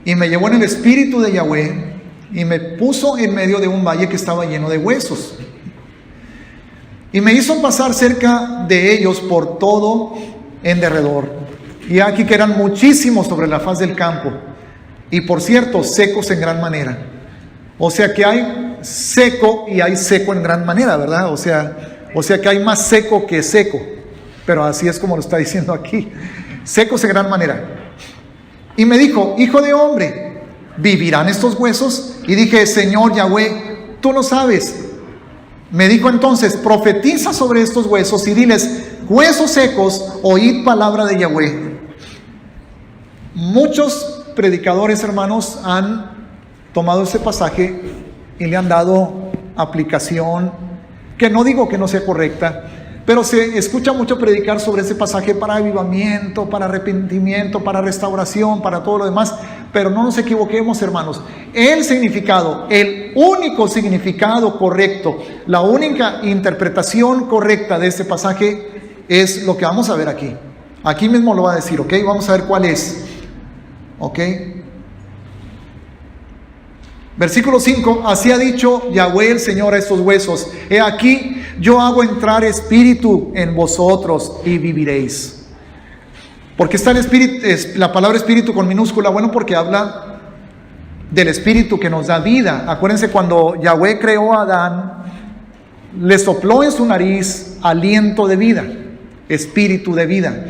y me llevó en el espíritu de Yahweh y me puso en medio de un valle que estaba lleno de huesos. Y me hizo pasar cerca de ellos por todo en derredor. Y aquí que eran muchísimos sobre la faz del campo. Y por cierto, secos en gran manera. O sea que hay seco y hay seco en gran manera, ¿verdad? O sea que hay más seco que seco. Pero así es como lo está diciendo aquí. Secos en gran manera. Y me dijo: hijo de hombre, ¿vivirán estos huesos? Y dije: Señor Yahweh, tú lo sabes. Me dijo entonces: profetiza sobre estos huesos y diles: huesos secos, oíd palabra de Yahweh. muchos predicadores, hermanos, han tomado ese pasaje y le han dado aplicación, que no digo que no sea correcta, pero se escucha mucho predicar sobre ese pasaje para avivamiento, para arrepentimiento, para restauración, para todo lo demás. Pero no nos equivoquemos, hermanos. El significado, el único significado correcto, la única interpretación correcta de este pasaje es lo que vamos a ver aquí. Aquí mismo lo va a decir, ¿ok? Vamos a ver cuál es. ¿Ok? Versículo 5, así ha dicho Yahweh el Señor a estos huesos: he aquí, yo hago entrar espíritu en vosotros y viviréis. ¿Por qué está el espíritu, la palabra espíritu con minúscula? Bueno, porque habla del espíritu que nos da vida. Acuérdense, cuando Yahweh creó a Adán, le sopló en su nariz aliento de vida, espíritu de vida.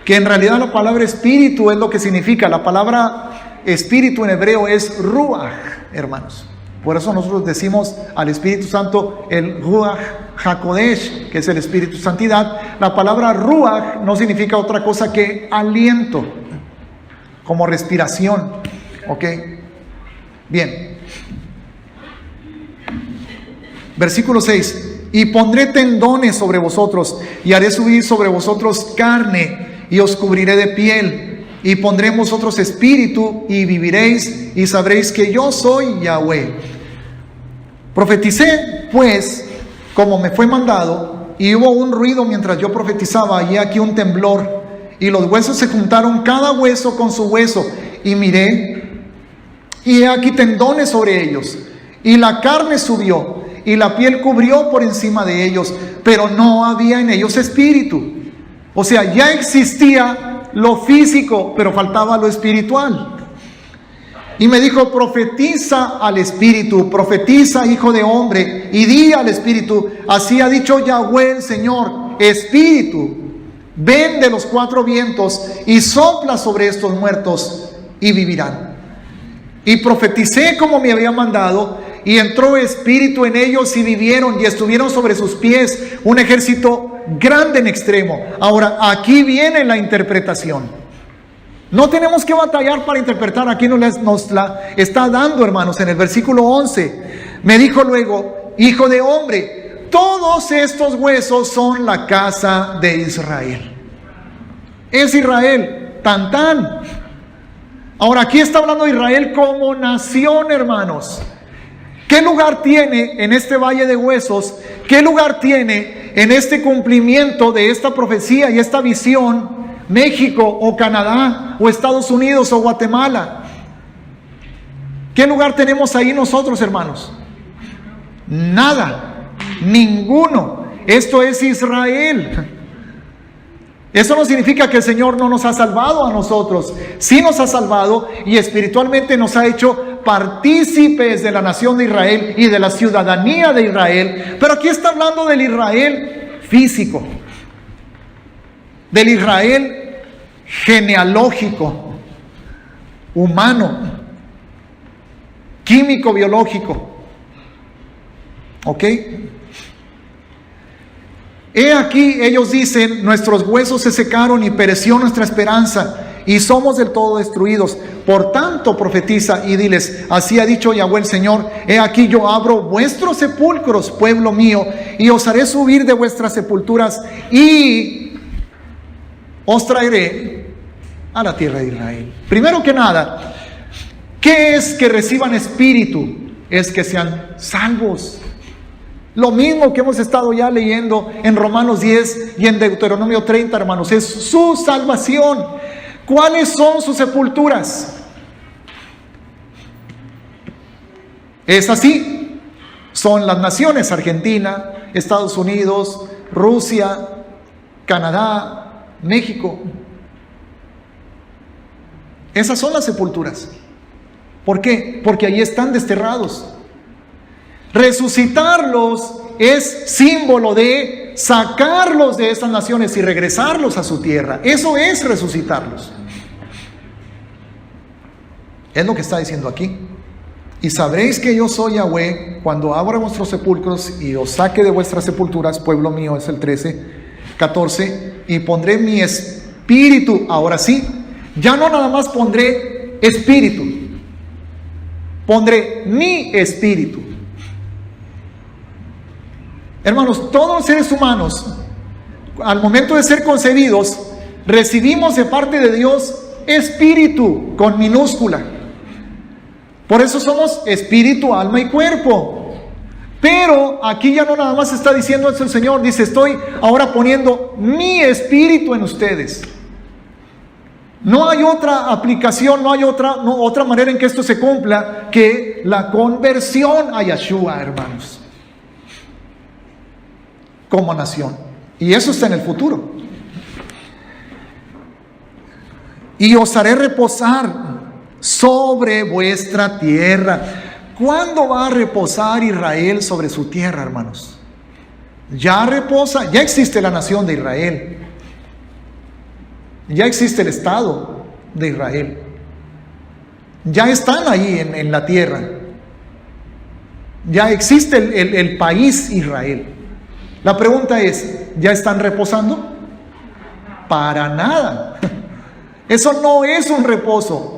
Que en realidad la palabra espíritu es lo que significa. La palabra espíritu en hebreo es ruach, hermanos. Por eso nosotros decimos al Espíritu Santo el Ruach HaKodesh, que es el Espíritu Santidad. La palabra Ruach no significa otra cosa que aliento, como respiración. ¿Ok? Bien. Versículo 6. Y pondré tendones sobre vosotros, y haré subir sobre vosotros carne, y os cubriré de piel. Y pondré en vosotros espíritu, y viviréis, y sabréis que yo soy Yahweh. Profeticé, pues, como me fue mandado, y hubo un ruido mientras yo profetizaba, y aquí un temblor, y los huesos se juntaron, cada hueso con su hueso, y miré, y he aquí tendones sobre ellos, y la carne subió, y la piel cubrió por encima de ellos, pero no había en ellos espíritu. O sea, ya existía lo físico, pero faltaba lo espiritual. Y me dijo: profetiza al espíritu, profetiza, hijo de hombre, y di al espíritu: así ha dicho Yahweh el Señor, espíritu, ven de los cuatro vientos y sopla sobre estos muertos y vivirán. Y profeticé como me había mandado, y entró espíritu en ellos y vivieron, y estuvieron sobre sus pies un ejército grande en extremo. Ahora, aquí viene la interpretación. No tenemos que batallar para interpretar. Aquí nos la está dando, hermanos, en el versículo 11. Me dijo luego: hijo de hombre, todos estos huesos son la casa de Israel. Es Israel, tan tan. Ahora, aquí está hablando de Israel como nación, hermanos. ¿Qué lugar tiene en este valle de huesos? ¿Qué lugar tiene en este cumplimiento de esta profecía y esta visión México o Canadá o Estados Unidos o Guatemala? ¿Qué lugar tenemos ahí nosotros, hermanos? Nada, ninguno. Esto es Israel. Eso no significa que el Señor no nos ha salvado a nosotros. Sí nos ha salvado y espiritualmente nos ha hecho partícipes de la nación de Israel y de la ciudadanía de Israel. Pero aquí está hablando del Israel físico, del Israel genealógico, humano, químico, biológico. ¿Ok? He aquí, ellos dicen: nuestros huesos se secaron y pereció nuestra esperanza, y somos del todo destruidos. Por tanto, profetiza y diles: así ha dicho Yahweh el Señor: he aquí, yo abro vuestros sepulcros, pueblo mío, y os haré subir de vuestras sepulturas, y os traeré a la tierra de Israel. Primero que nada, ¿qué es que reciban espíritu? Es que sean salvos. Lo mismo que hemos estado ya leyendo en Romanos 10 y en Deuteronomio 30, hermanos, es su salvación. ¿Cuáles son sus sepulturas? Es así. Son las naciones: Argentina, Estados Unidos, Rusia, Canadá, México. Esas son las sepulturas. ¿Por qué? Porque ahí están desterrados. Resucitarlos es símbolo de sacarlos de esas naciones y regresarlos a su tierra. Eso es resucitarlos. Es lo que está diciendo aquí. Y sabréis que yo soy Yahweh cuando abra vuestros sepulcros y os saque de vuestras sepulturas, pueblo mío, es el 13, 14, y pondré mi espíritu, ahora sí, Ya no nada más pondré espíritu, pondré mi espíritu. Hermanos, todos los seres humanos, al momento de ser concebidos, recibimos de parte de Dios espíritu con minúscula. Por eso somos espíritu, alma y cuerpo. Pero aquí ya no nada más está diciendo eso el Señor, dice: estoy ahora poniendo mi espíritu en ustedes. No hay otra aplicación, no hay otra manera en que esto se cumpla que la conversión a Yeshua, hermanos, como nación. Y eso está en el futuro. Y os haré reposar sobre vuestra tierra. ¿Cuándo va a reposar Israel sobre su tierra, hermanos? Ya reposa, ya existe la nación de Israel. Ya existe el Estado de Israel. Ya están ahí en la tierra. Ya existe el país Israel. La pregunta es, ¿ya están reposando? Para nada. Eso no es un reposo.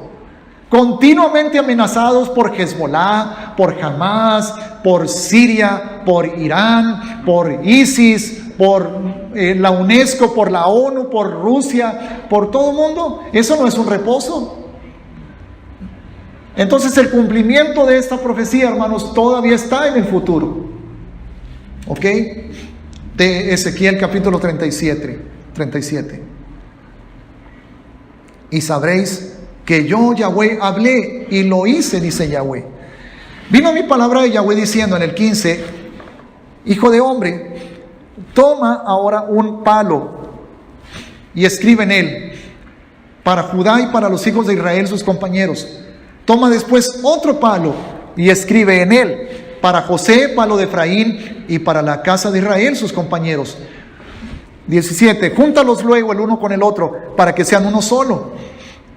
Continuamente amenazados por Hezbollah, por Hamas, por Siria, por Irán, por ISIS, por la UNESCO, por la ONU, por Rusia, por todo el mundo. Eso no es un reposo. Entonces el cumplimiento de esta profecía, hermanos, todavía está en el futuro. ¿Ok? De Ezequiel capítulo 37. Y sabréis que yo, Yahweh, hablé y lo hice, dice Yahweh. Vino mi palabra de Yahweh diciendo en el 15: hijo de hombre, toma ahora un palo y escribe en él, para Judá y para los hijos de Israel sus compañeros. Toma después otro palo y escribe en él, para José, palo de Efraín, y para la casa de Israel sus compañeros. 17. Júntalos luego el uno con el otro, para que sean uno solo,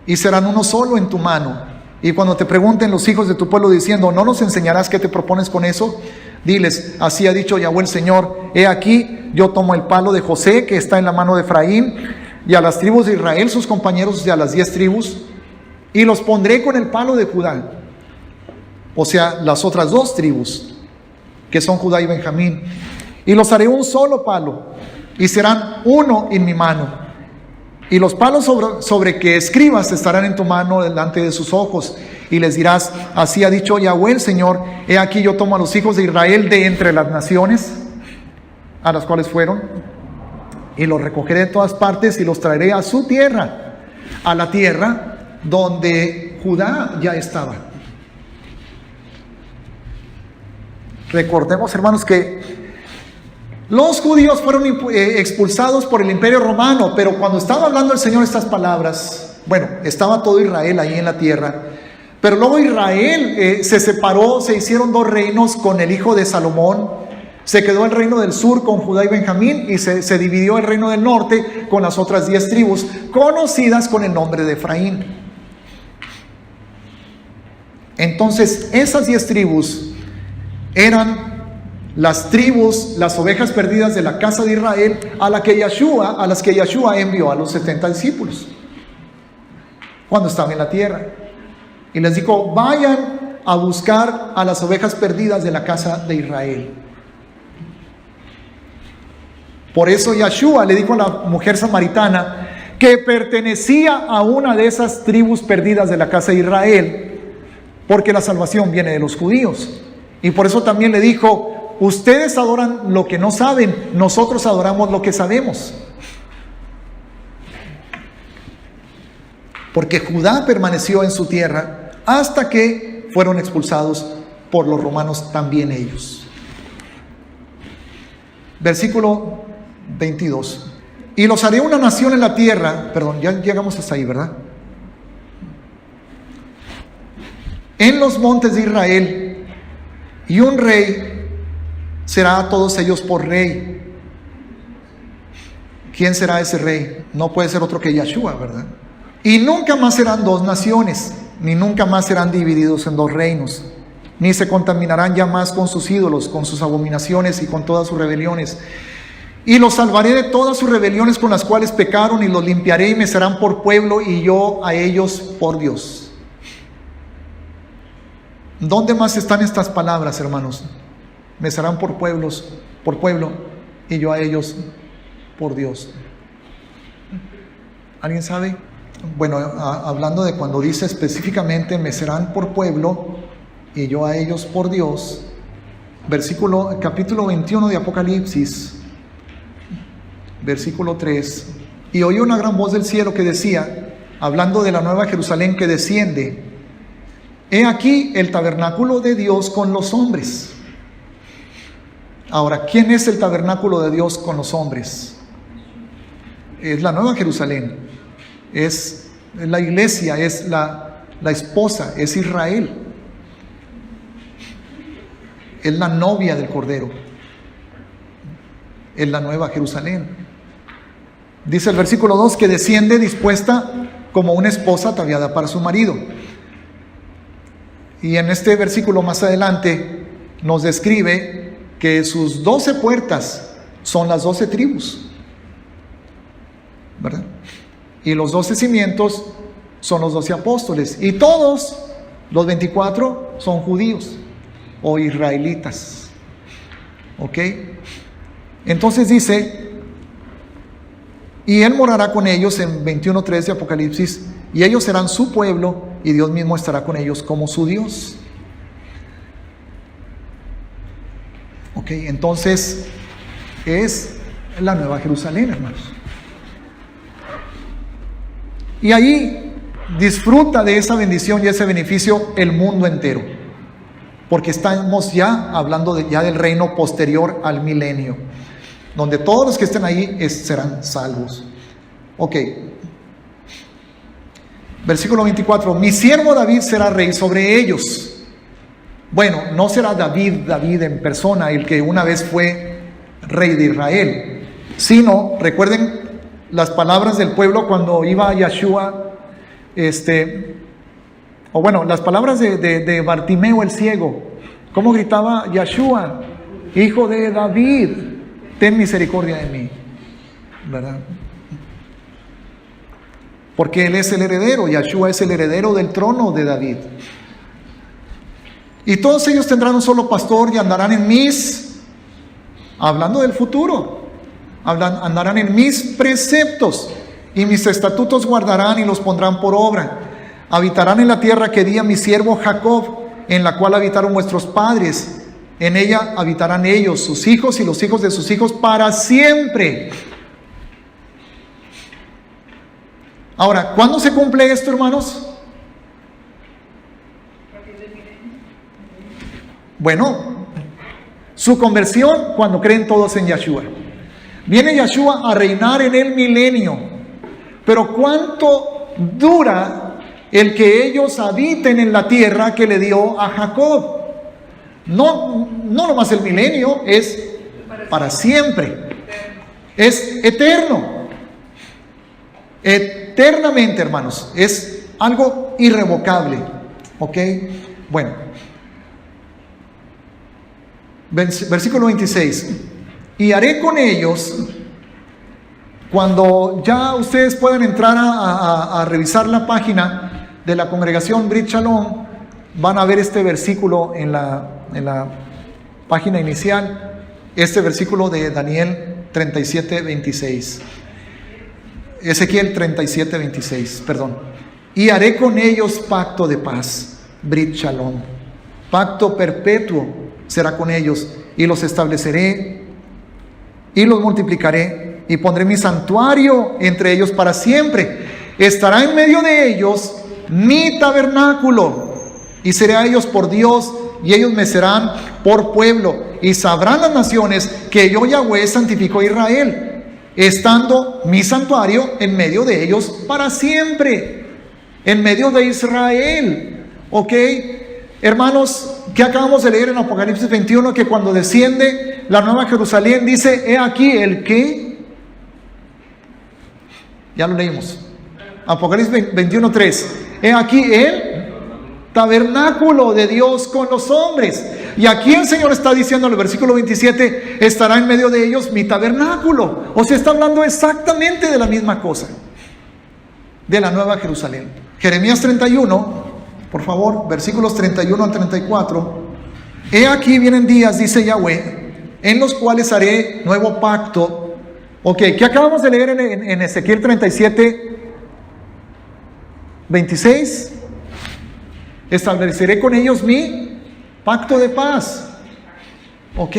y serán uno solo en tu mano. Y cuando te pregunten los hijos de tu pueblo diciendo: ¿no nos enseñarás qué te propones con eso? Diles: así ha dicho Yahweh el Señor: he aquí, yo tomo el palo de José que está en la mano de Efraín, y a las tribus de Israel sus compañeros, y a las 10 tribus, y los pondré con el palo de Judá, o sea, las otras 2 tribus, que son Judá y Benjamín, y los haré un solo palo, y serán uno en mi mano. Y los palos sobre que escribas estarán en tu mano delante de sus ojos, y les dirás: así ha dicho Yahweh el Señor: he aquí, yo tomo a los hijos de Israel de entre las naciones a las cuales fueron, y los recogeré de todas partes y los traeré a su tierra, a la tierra donde Judá ya estaba. Recordemos, hermanos, que los judíos fueron expulsados por el Imperio Romano, pero cuando estaba hablando el Señor estas palabras, bueno, estaba todo Israel ahí en la tierra, pero luego Israel se separó, se hicieron 2 reinos con el hijo de Salomón. Se quedó el reino del sur con Judá y Benjamín, y se dividió el reino del norte con las otras 10 tribus, conocidas con el nombre de Efraín. Entonces, esas 10 tribus eran las tribus, las ovejas perdidas de la casa de Israel, a las que Yeshua envió a los 70 discípulos cuando estaban en la tierra, y les dijo: vayan a buscar a las ovejas perdidas de la casa de Israel. Por eso Yeshua le dijo a la mujer samaritana, que pertenecía a una de esas tribus perdidas de la casa de Israel, porque la salvación viene de los judíos. Y por eso también le dijo: ustedes adoran lo que no saben, nosotros adoramos lo que sabemos. Porque Judá permaneció en su tierra hasta que fueron expulsados por los romanos también ellos. Versículo 22. Y los haré una nación en la tierra. Perdón, ya llegamos hasta ahí, ¿verdad? En los montes de Israel, y un rey será a todos ellos por rey. ¿Quién será ese rey? No puede ser otro que Yeshua, ¿verdad? Y nunca más serán 2 naciones, ni nunca más serán divididos en 2 reinos, ni se contaminarán ya más con sus ídolos, con sus abominaciones y con todas sus rebeliones. Y los salvaré de todas sus rebeliones con las cuales pecaron, y los limpiaré y me serán por pueblo, y yo a ellos por Dios. ¿Dónde más están estas palabras, hermanos? Me serán por pueblo, y yo a ellos por Dios. ¿Alguien sabe? Bueno, hablando de cuando dice específicamente me serán por pueblo y yo a ellos por Dios, capítulo 21 de Apocalipsis, versículo 3. Y oí una gran voz del cielo que decía, hablando de la nueva Jerusalén que desciende: he aquí el tabernáculo de Dios con los hombres. Ahora, ¿quién es el tabernáculo de Dios con los hombres? Es la nueva Jerusalén, es la iglesia, es la esposa, es Israel, es la novia del Cordero, es la nueva Jerusalén. Dice el versículo 2 que desciende dispuesta como una esposa ataviada para su marido. Y en este versículo más adelante nos describe que sus 12 puertas son las 12 tribus, ¿verdad? Y los 12 cimientos son los 12 apóstoles. Y todos los 24 son judíos o israelitas. ¿Ok? Entonces dice, y Él morará con ellos en 21:3 de Apocalipsis, y ellos serán su pueblo, y Dios mismo estará con ellos como su Dios. Ok, entonces es la nueva Jerusalén, hermanos. Y ahí disfruta de esa bendición y ese beneficio el mundo entero, porque estamos ya hablando ya del reino posterior al milenio, donde todos los que estén ahí serán salvos. Ok. Versículo 24. Mi siervo David será rey sobre ellos. Bueno, no será David en persona, el que una vez fue rey de Israel, sino, recuerden las palabras del pueblo cuando iba a Yeshua, las palabras de Bartimeo el ciego. ¿Cómo gritaba Yeshua? Hijo de David, ten misericordia de mí, ¿verdad? Porque él es el heredero, Yeshua es el heredero del trono de David. Y todos ellos tendrán un solo pastor y andarán hablando del futuro, andarán en mis preceptos, y mis estatutos guardarán y los pondrán por obra. Habitarán en la tierra que di a mi siervo Jacob, en la cual habitaron vuestros padres. En ella habitarán ellos, sus hijos y los hijos de sus hijos para siempre. Ahora, ¿cuándo se cumple esto, hermanos? Bueno, su conversión cuando creen todos en Yeshua. Viene Yeshua a reinar en el milenio. Pero ¿cuánto dura el que ellos habiten en la tierra que le dio a Jacob? No nomás el milenio, es para siempre. Es eterno. Eternamente, hermanos. Es algo irrevocable. ¿Ok? Bueno. Versículo 26. Y haré con ellos, cuando ya ustedes puedan entrar a revisar la página de la congregación Brit Shalom, van a ver este versículo en la página inicial, este versículo de Daniel 37:26. Ezequiel 37:26, perdón. Y haré con ellos pacto de paz, Brit Shalom, pacto perpetuo será con ellos, y los estableceré y los multiplicaré, y pondré mi santuario entre ellos para siempre. Estará en medio de ellos mi tabernáculo, y seré a ellos por Dios, y ellos me serán por pueblo, y sabrán las naciones que yo, Yahweh, santifico a Israel, estando mi santuario en medio de ellos para siempre, en medio de Israel. ¿Ok? Hermanos, que acabamos de leer en Apocalipsis 21, que cuando desciende la nueva Jerusalén, dice, he aquí el que, ya lo leímos, Apocalipsis 21:3, he aquí el tabernáculo de Dios con los hombres. Y aquí el Señor está diciendo en el versículo 27, estará en medio de ellos mi tabernáculo. O sea, está hablando exactamente de la misma cosa, de la nueva Jerusalén. Jeremías 31, por favor, versículos 31 al 34. He aquí vienen días, dice Yahweh, en los cuales haré nuevo pacto. Ok, ¿qué acabamos de leer en Ezequiel 37, 26? Estableceré con ellos mi pacto de paz. Ok,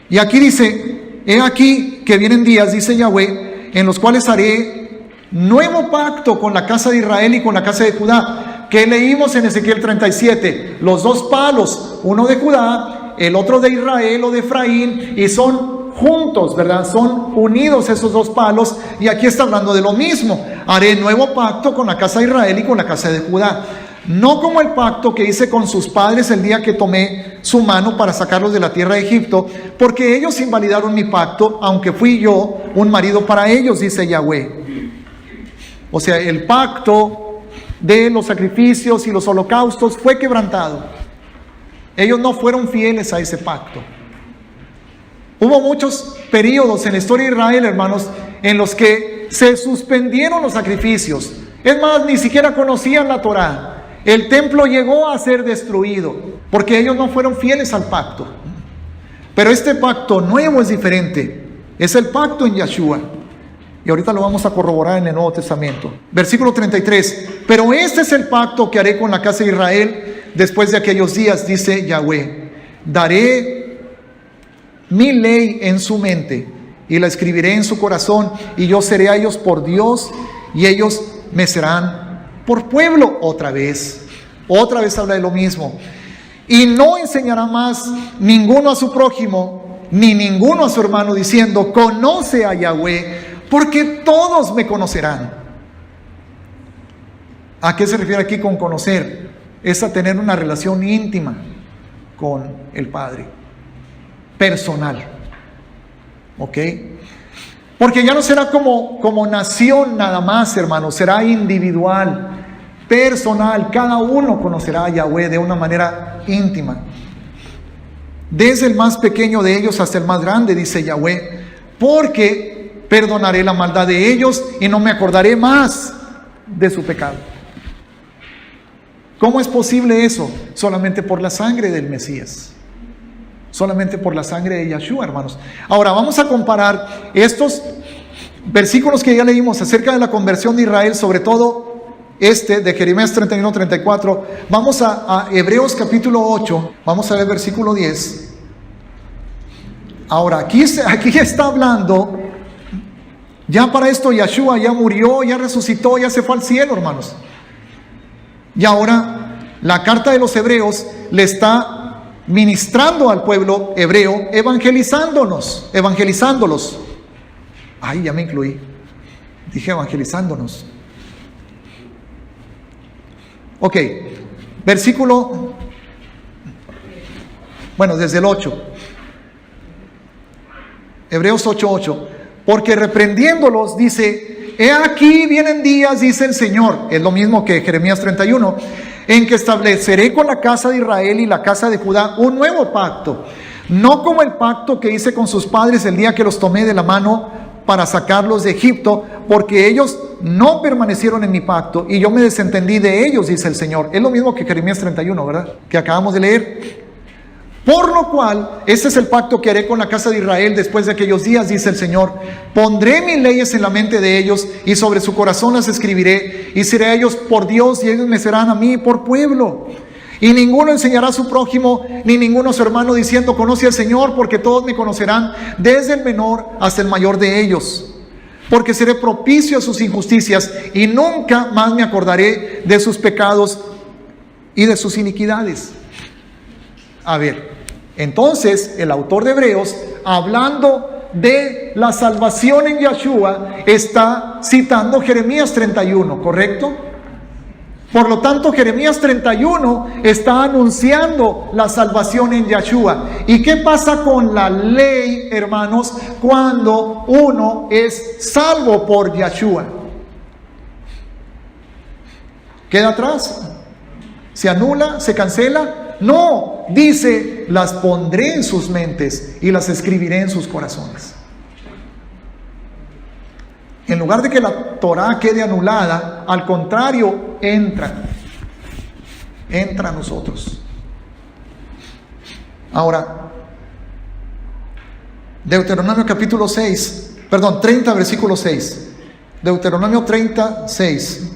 y aquí dice, he aquí que vienen días, dice Yahweh, en los cuales haré nuevo pacto con la casa de Israel y con la casa de Judá. Que leímos en Ezequiel 37, los dos palos, uno de Judá, el otro de Israel o de Efraín, y son juntos, ¿verdad? Son unidos esos dos palos, y aquí está hablando de lo mismo. Haré nuevo pacto con la casa de Israel y con la casa de Judá. No como el pacto que hice con sus padres el día que tomé su mano para sacarlos de la tierra de Egipto, porque ellos invalidaron mi pacto, aunque fui yo un marido para ellos, dice Yahweh. O sea, el pacto de los sacrificios y los holocaustos fue quebrantado. Ellos no fueron fieles a ese pacto. Hubo muchos periodos en la historia de Israel, hermanos, en los que se suspendieron los sacrificios. Es más, ni siquiera conocían la Torá. El templo llegó a ser destruido porque ellos no fueron fieles al pacto. Pero este pacto nuevo es diferente. Es el pacto en Yahshua. Y ahorita lo vamos a corroborar en el Nuevo Testamento. Versículo 33. Pero este es el pacto que haré con la casa de Israel después de aquellos días, dice Yahweh. Daré mi ley en su mente y la escribiré en su corazón, y yo seré a ellos por Dios y ellos me serán por pueblo. Otra vez habla de lo mismo. Y no enseñará más ninguno a su prójimo, ni ninguno a su hermano, diciendo, conoce a Yahweh, porque todos me conocerán. ¿A qué se refiere aquí con conocer? Es a tener una relación íntima con el Padre, personal. ¿Ok? Porque ya no será como nación nada más, hermanos, será individual, personal. Cada uno conocerá a Yahweh de una manera íntima. Desde el más pequeño de ellos hasta el más grande, dice Yahweh, porque perdonaré la maldad de ellos y no me acordaré más de su pecado. ¿Cómo es posible eso? Solamente por la sangre del Mesías. Solamente por la sangre de Yahshua, hermanos. Ahora vamos a comparar estos versículos que ya leímos acerca de la conversión de Israel, sobre todo de Jeremías 31-34. Vamos a Hebreos capítulo 8, vamos a ver versículo 10. Ahora, aquí está hablando, ya para esto Yahshua ya murió, ya resucitó, ya se fue al cielo, hermanos. Y ahora la carta de los Hebreos le está ministrando al pueblo hebreo, evangelizándolos. Ay, ya me incluí. Dije evangelizándonos. Ok, versículo, desde el 8. Hebreos 8:8. Porque reprendiéndolos dice, he aquí vienen días, dice el Señor. Es lo mismo que Jeremías 31. En que estableceré con la casa de Israel y la casa de Judá un nuevo pacto, no como el pacto que hice con sus padres el día que los tomé de la mano para sacarlos de Egipto, porque ellos no permanecieron en mi pacto y yo me desentendí de ellos, dice el Señor. Es lo mismo que Jeremías 31, ¿verdad? Que acabamos de leer. Por lo cual, este es el pacto que haré con la casa de Israel después de aquellos días, dice el Señor. Pondré mis leyes en la mente de ellos y sobre su corazón las escribiré, y seré a ellos por Dios y ellos me serán a mí por pueblo. Y ninguno enseñará a su prójimo ni ninguno a su hermano diciendo, conoce al Señor, porque todos me conocerán, desde el menor hasta el mayor de ellos. Porque seré propicio a sus injusticias y nunca más me acordaré de sus pecados y de sus iniquidades. A ver, entonces el autor de Hebreos, hablando de la salvación en Yahshua, está citando Jeremías 31, ¿correcto? Por lo tanto, Jeremías 31 está anunciando la salvación en Yahshua. ¿Y qué pasa con la ley, hermanos, cuando uno es salvo por Yahshua? ¿Queda atrás? ¿Se anula? ¿Se cancela? No, dice, las pondré en sus mentes y las escribiré en sus corazones. En lugar de que la Torá quede anulada, al contrario, entra a nosotros. Ahora, Deuteronomio capítulo 30, versículo 6. Deuteronomio 36.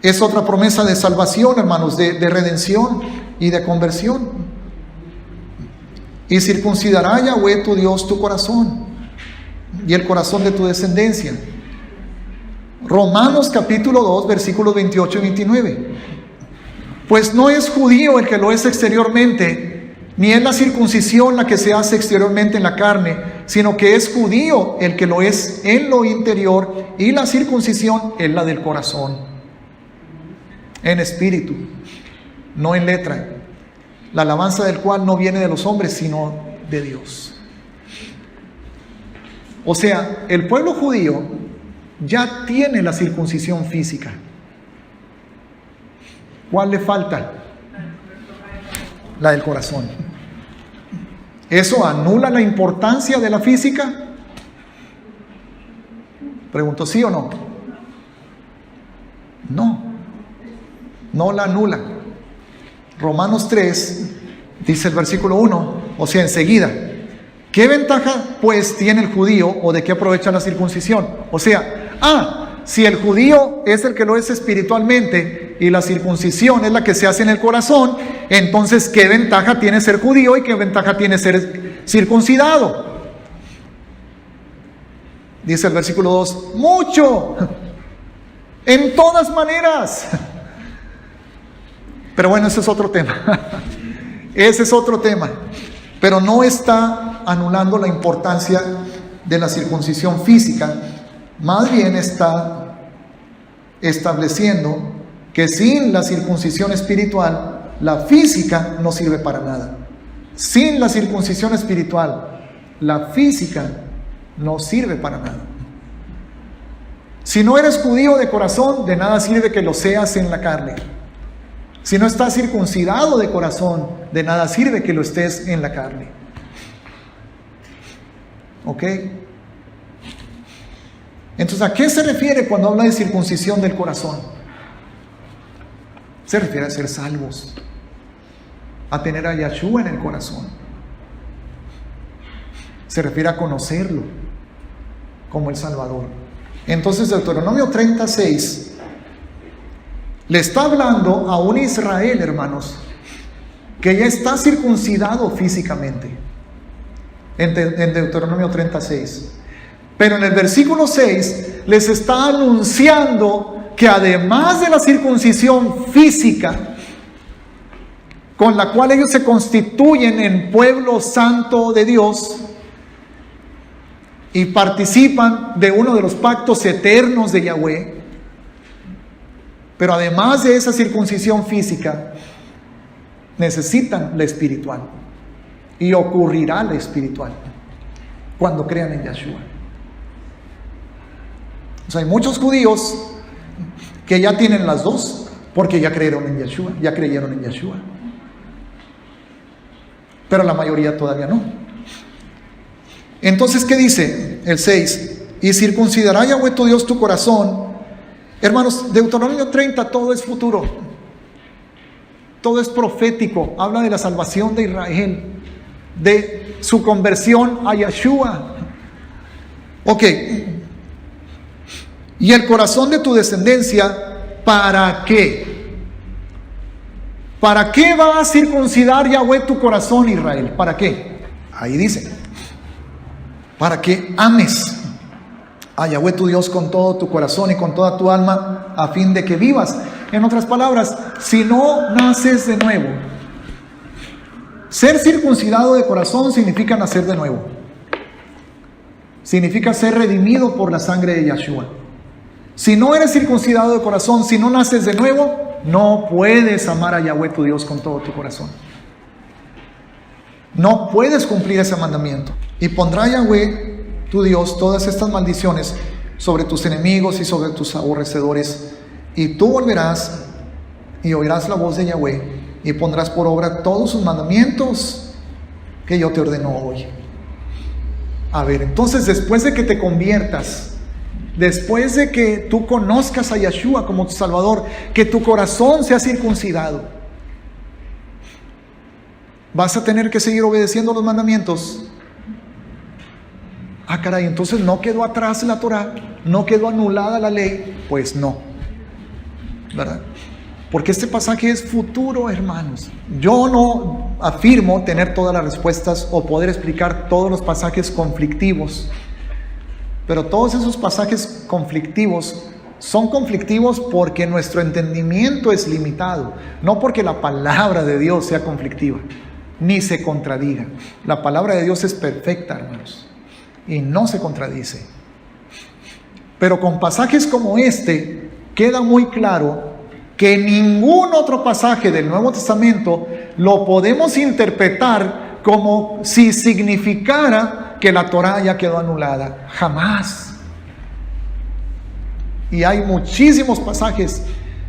Es otra promesa de salvación, hermanos, de redención y de conversión. Y circuncidará Yahweh tu Dios tu corazón y el corazón de tu descendencia. Romanos capítulo 2, versículos 28 y 29. Pues no es judío el que lo es exteriormente, ni es la circuncisión la que se hace exteriormente en la carne, sino que es judío el que lo es en lo interior, y la circuncisión es la del corazón, en espíritu, no en letra, la alabanza del cual no viene de los hombres, sino de Dios. O sea, el pueblo judío ya tiene la circuncisión física. ¿Cuál le falta? La del corazón. ¿Eso anula la importancia de la física? Pregunto, ¿sí o no? No la anula. Romanos 3, dice el versículo 1, o sea, enseguida, ¿qué ventaja pues tiene el judío o de qué aprovecha la circuncisión? O sea, si el judío es el que lo es espiritualmente y la circuncisión es la que se hace en el corazón, entonces ¿qué ventaja tiene ser judío y qué ventaja tiene ser circuncidado? Dice el versículo 2, mucho, en todas maneras. Pero bueno, ese es otro tema. Ese es otro tema. Pero no está anulando la importancia de la circuncisión física. Más bien está estableciendo que sin la circuncisión espiritual, la física no sirve para nada. Sin la circuncisión espiritual, la física no sirve para nada. Si no eres judío de corazón, de nada sirve que lo seas en la carne. Si no estás circuncidado de corazón, de nada sirve que lo estés en la carne. ¿Ok? Entonces, ¿a qué se refiere cuando habla de circuncisión del corazón? Se refiere a ser salvos, a tener a Yahshua en el corazón. Se refiere a conocerlo como el Salvador. Entonces, Deuteronomio 36 le está hablando a un Israel, hermanos, que ya está circuncidado físicamente, en Deuteronomio 36. Pero en el versículo 6 les está anunciando que además de la circuncisión física, con la cual ellos se constituyen en pueblo santo de Dios y participan de uno de los pactos eternos de Yahweh, pero además de esa circuncisión física, necesitan la espiritual. Y ocurrirá la espiritual cuando crean en Yahshua. O sea, hay muchos judíos que ya tienen las dos, porque ya creyeron en Yahshua, ya creyeron en Yahshua. Pero la mayoría todavía no. Entonces, ¿qué dice el 6? Y circuncidará Yahweh tu Dios tu corazón. Hermanos, Deuteronomio 30, todo es futuro. Todo es profético. Habla de la salvación de Israel, de su conversión a Yahshua. Ok. Y el corazón de tu descendencia, ¿para qué? ¿Para qué va a circuncidar Yahweh tu corazón, Israel? ¿Para qué? Ahí dice, para que ames a Yahweh tu Dios con todo tu corazón y con toda tu alma, a fin de que vivas. En otras palabras, si no naces de nuevo, ser circuncidado de corazón significa nacer de nuevo. Significa ser redimido por la sangre de Yahshua. Si no eres circuncidado de corazón, si no naces de nuevo, no puedes amar a Yahweh tu Dios con todo tu corazón. No puedes cumplir ese mandamiento. Y pondrá Yahweh tu Dios todas estas maldiciones sobre tus enemigos y sobre tus aborrecedores, y tú volverás y oirás la voz de Yahweh y pondrás por obra todos sus mandamientos que yo te ordeno hoy. A ver, entonces después de que te conviertas, después de que tú conozcas a Yeshua como tu Salvador, que tu corazón sea circuncidado, ¿vas a tener que seguir obedeciendo los mandamientos? Ah, caray, entonces no quedó atrás la Torah, no quedó anulada la ley. Pues no, ¿verdad? Porque este pasaje es futuro, hermanos. Yo no afirmo tener todas las respuestas o poder explicar todos los pasajes conflictivos, pero todos esos pasajes conflictivos son conflictivos porque nuestro entendimiento es limitado, no porque la palabra de Dios sea conflictiva, ni se contradiga. La palabra de Dios es perfecta, hermanos, y no se contradice. Pero con pasajes como este queda muy claro que ningún otro pasaje del Nuevo Testamento lo podemos interpretar como si significara que la Torah ya quedó anulada. Jamás. Y hay muchísimos pasajes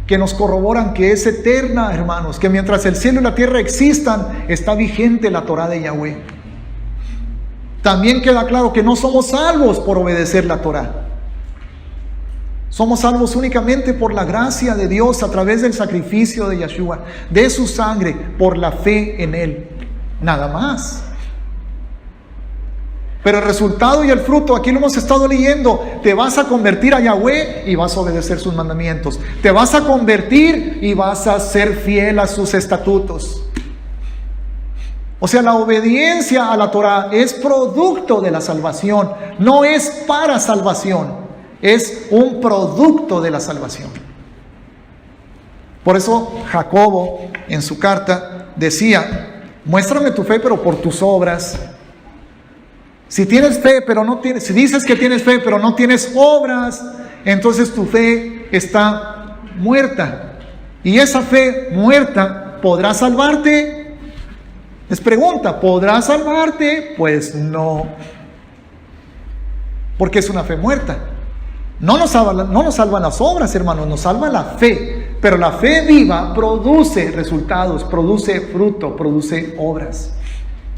que nos corroboran que es eterna, hermanos, que mientras el cielo y la tierra existan, está vigente la Torah de Yahweh. También queda claro que no somos salvos por obedecer la Torah. Somos salvos únicamente por la gracia de Dios a través del sacrificio de Yeshua, de su sangre, por la fe en Él. Nada más. Pero el resultado y el fruto, aquí lo hemos estado leyendo, te vas a convertir a Yahweh y vas a obedecer sus mandamientos. Te vas a convertir y vas a ser fiel a sus estatutos. O sea, la obediencia a la Torah es producto de la salvación, no es para salvación. Es un producto de la salvación. Por eso Jacobo en su carta decía: muéstrame tu fe pero por tus obras. Si tienes fe pero no tienes, si dices que tienes fe pero no tienes obras, entonces tu fe está muerta. Y esa fe muerta, ¿podrá salvarte? Les pregunta, ¿podrá salvarte? Pues no, porque es una fe muerta. No nos salvan las obras, hermanos, nos salva la fe. Pero la fe viva produce resultados, produce fruto, produce obras.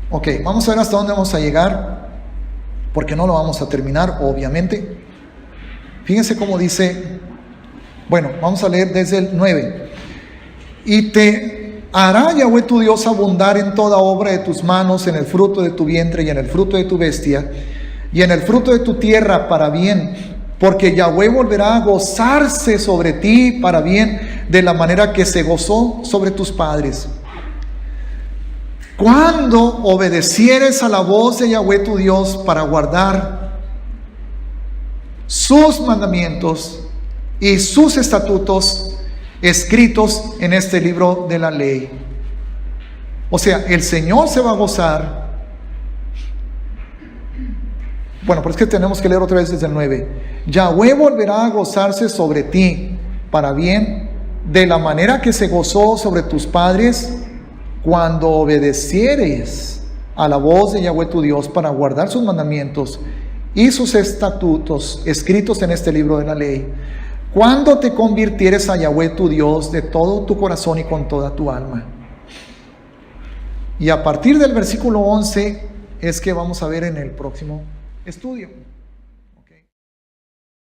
Ok, vamos a ver hasta dónde vamos a llegar, porque no lo vamos a terminar, obviamente. Fíjense cómo dice, bueno, vamos a leer desde el 9. Y te hará Yahweh tu Dios abundar en toda obra de tus manos, en el fruto de tu vientre y en el fruto de tu bestia, y en el fruto de tu tierra para bien. Porque Yahweh volverá a gozarse sobre ti para bien, de la manera que se gozó sobre tus padres. Cuando obedecieres a la voz de Yahweh tu Dios para guardar sus mandamientos y sus estatutos escritos en este libro de la ley. O sea, el Señor se va a gozar. Bueno, pero es que tenemos que leer otra vez desde el 9. Yahweh volverá a gozarse sobre ti para bien, de la manera que se gozó sobre tus padres, cuando obedecieres a la voz de Yahweh tu Dios para guardar sus mandamientos y sus estatutos escritos en este libro de la ley, cuando te convirtieres a Yahweh tu Dios de todo tu corazón y con toda tu alma. Y a partir del versículo 11 es que vamos a ver en el próximo estudio.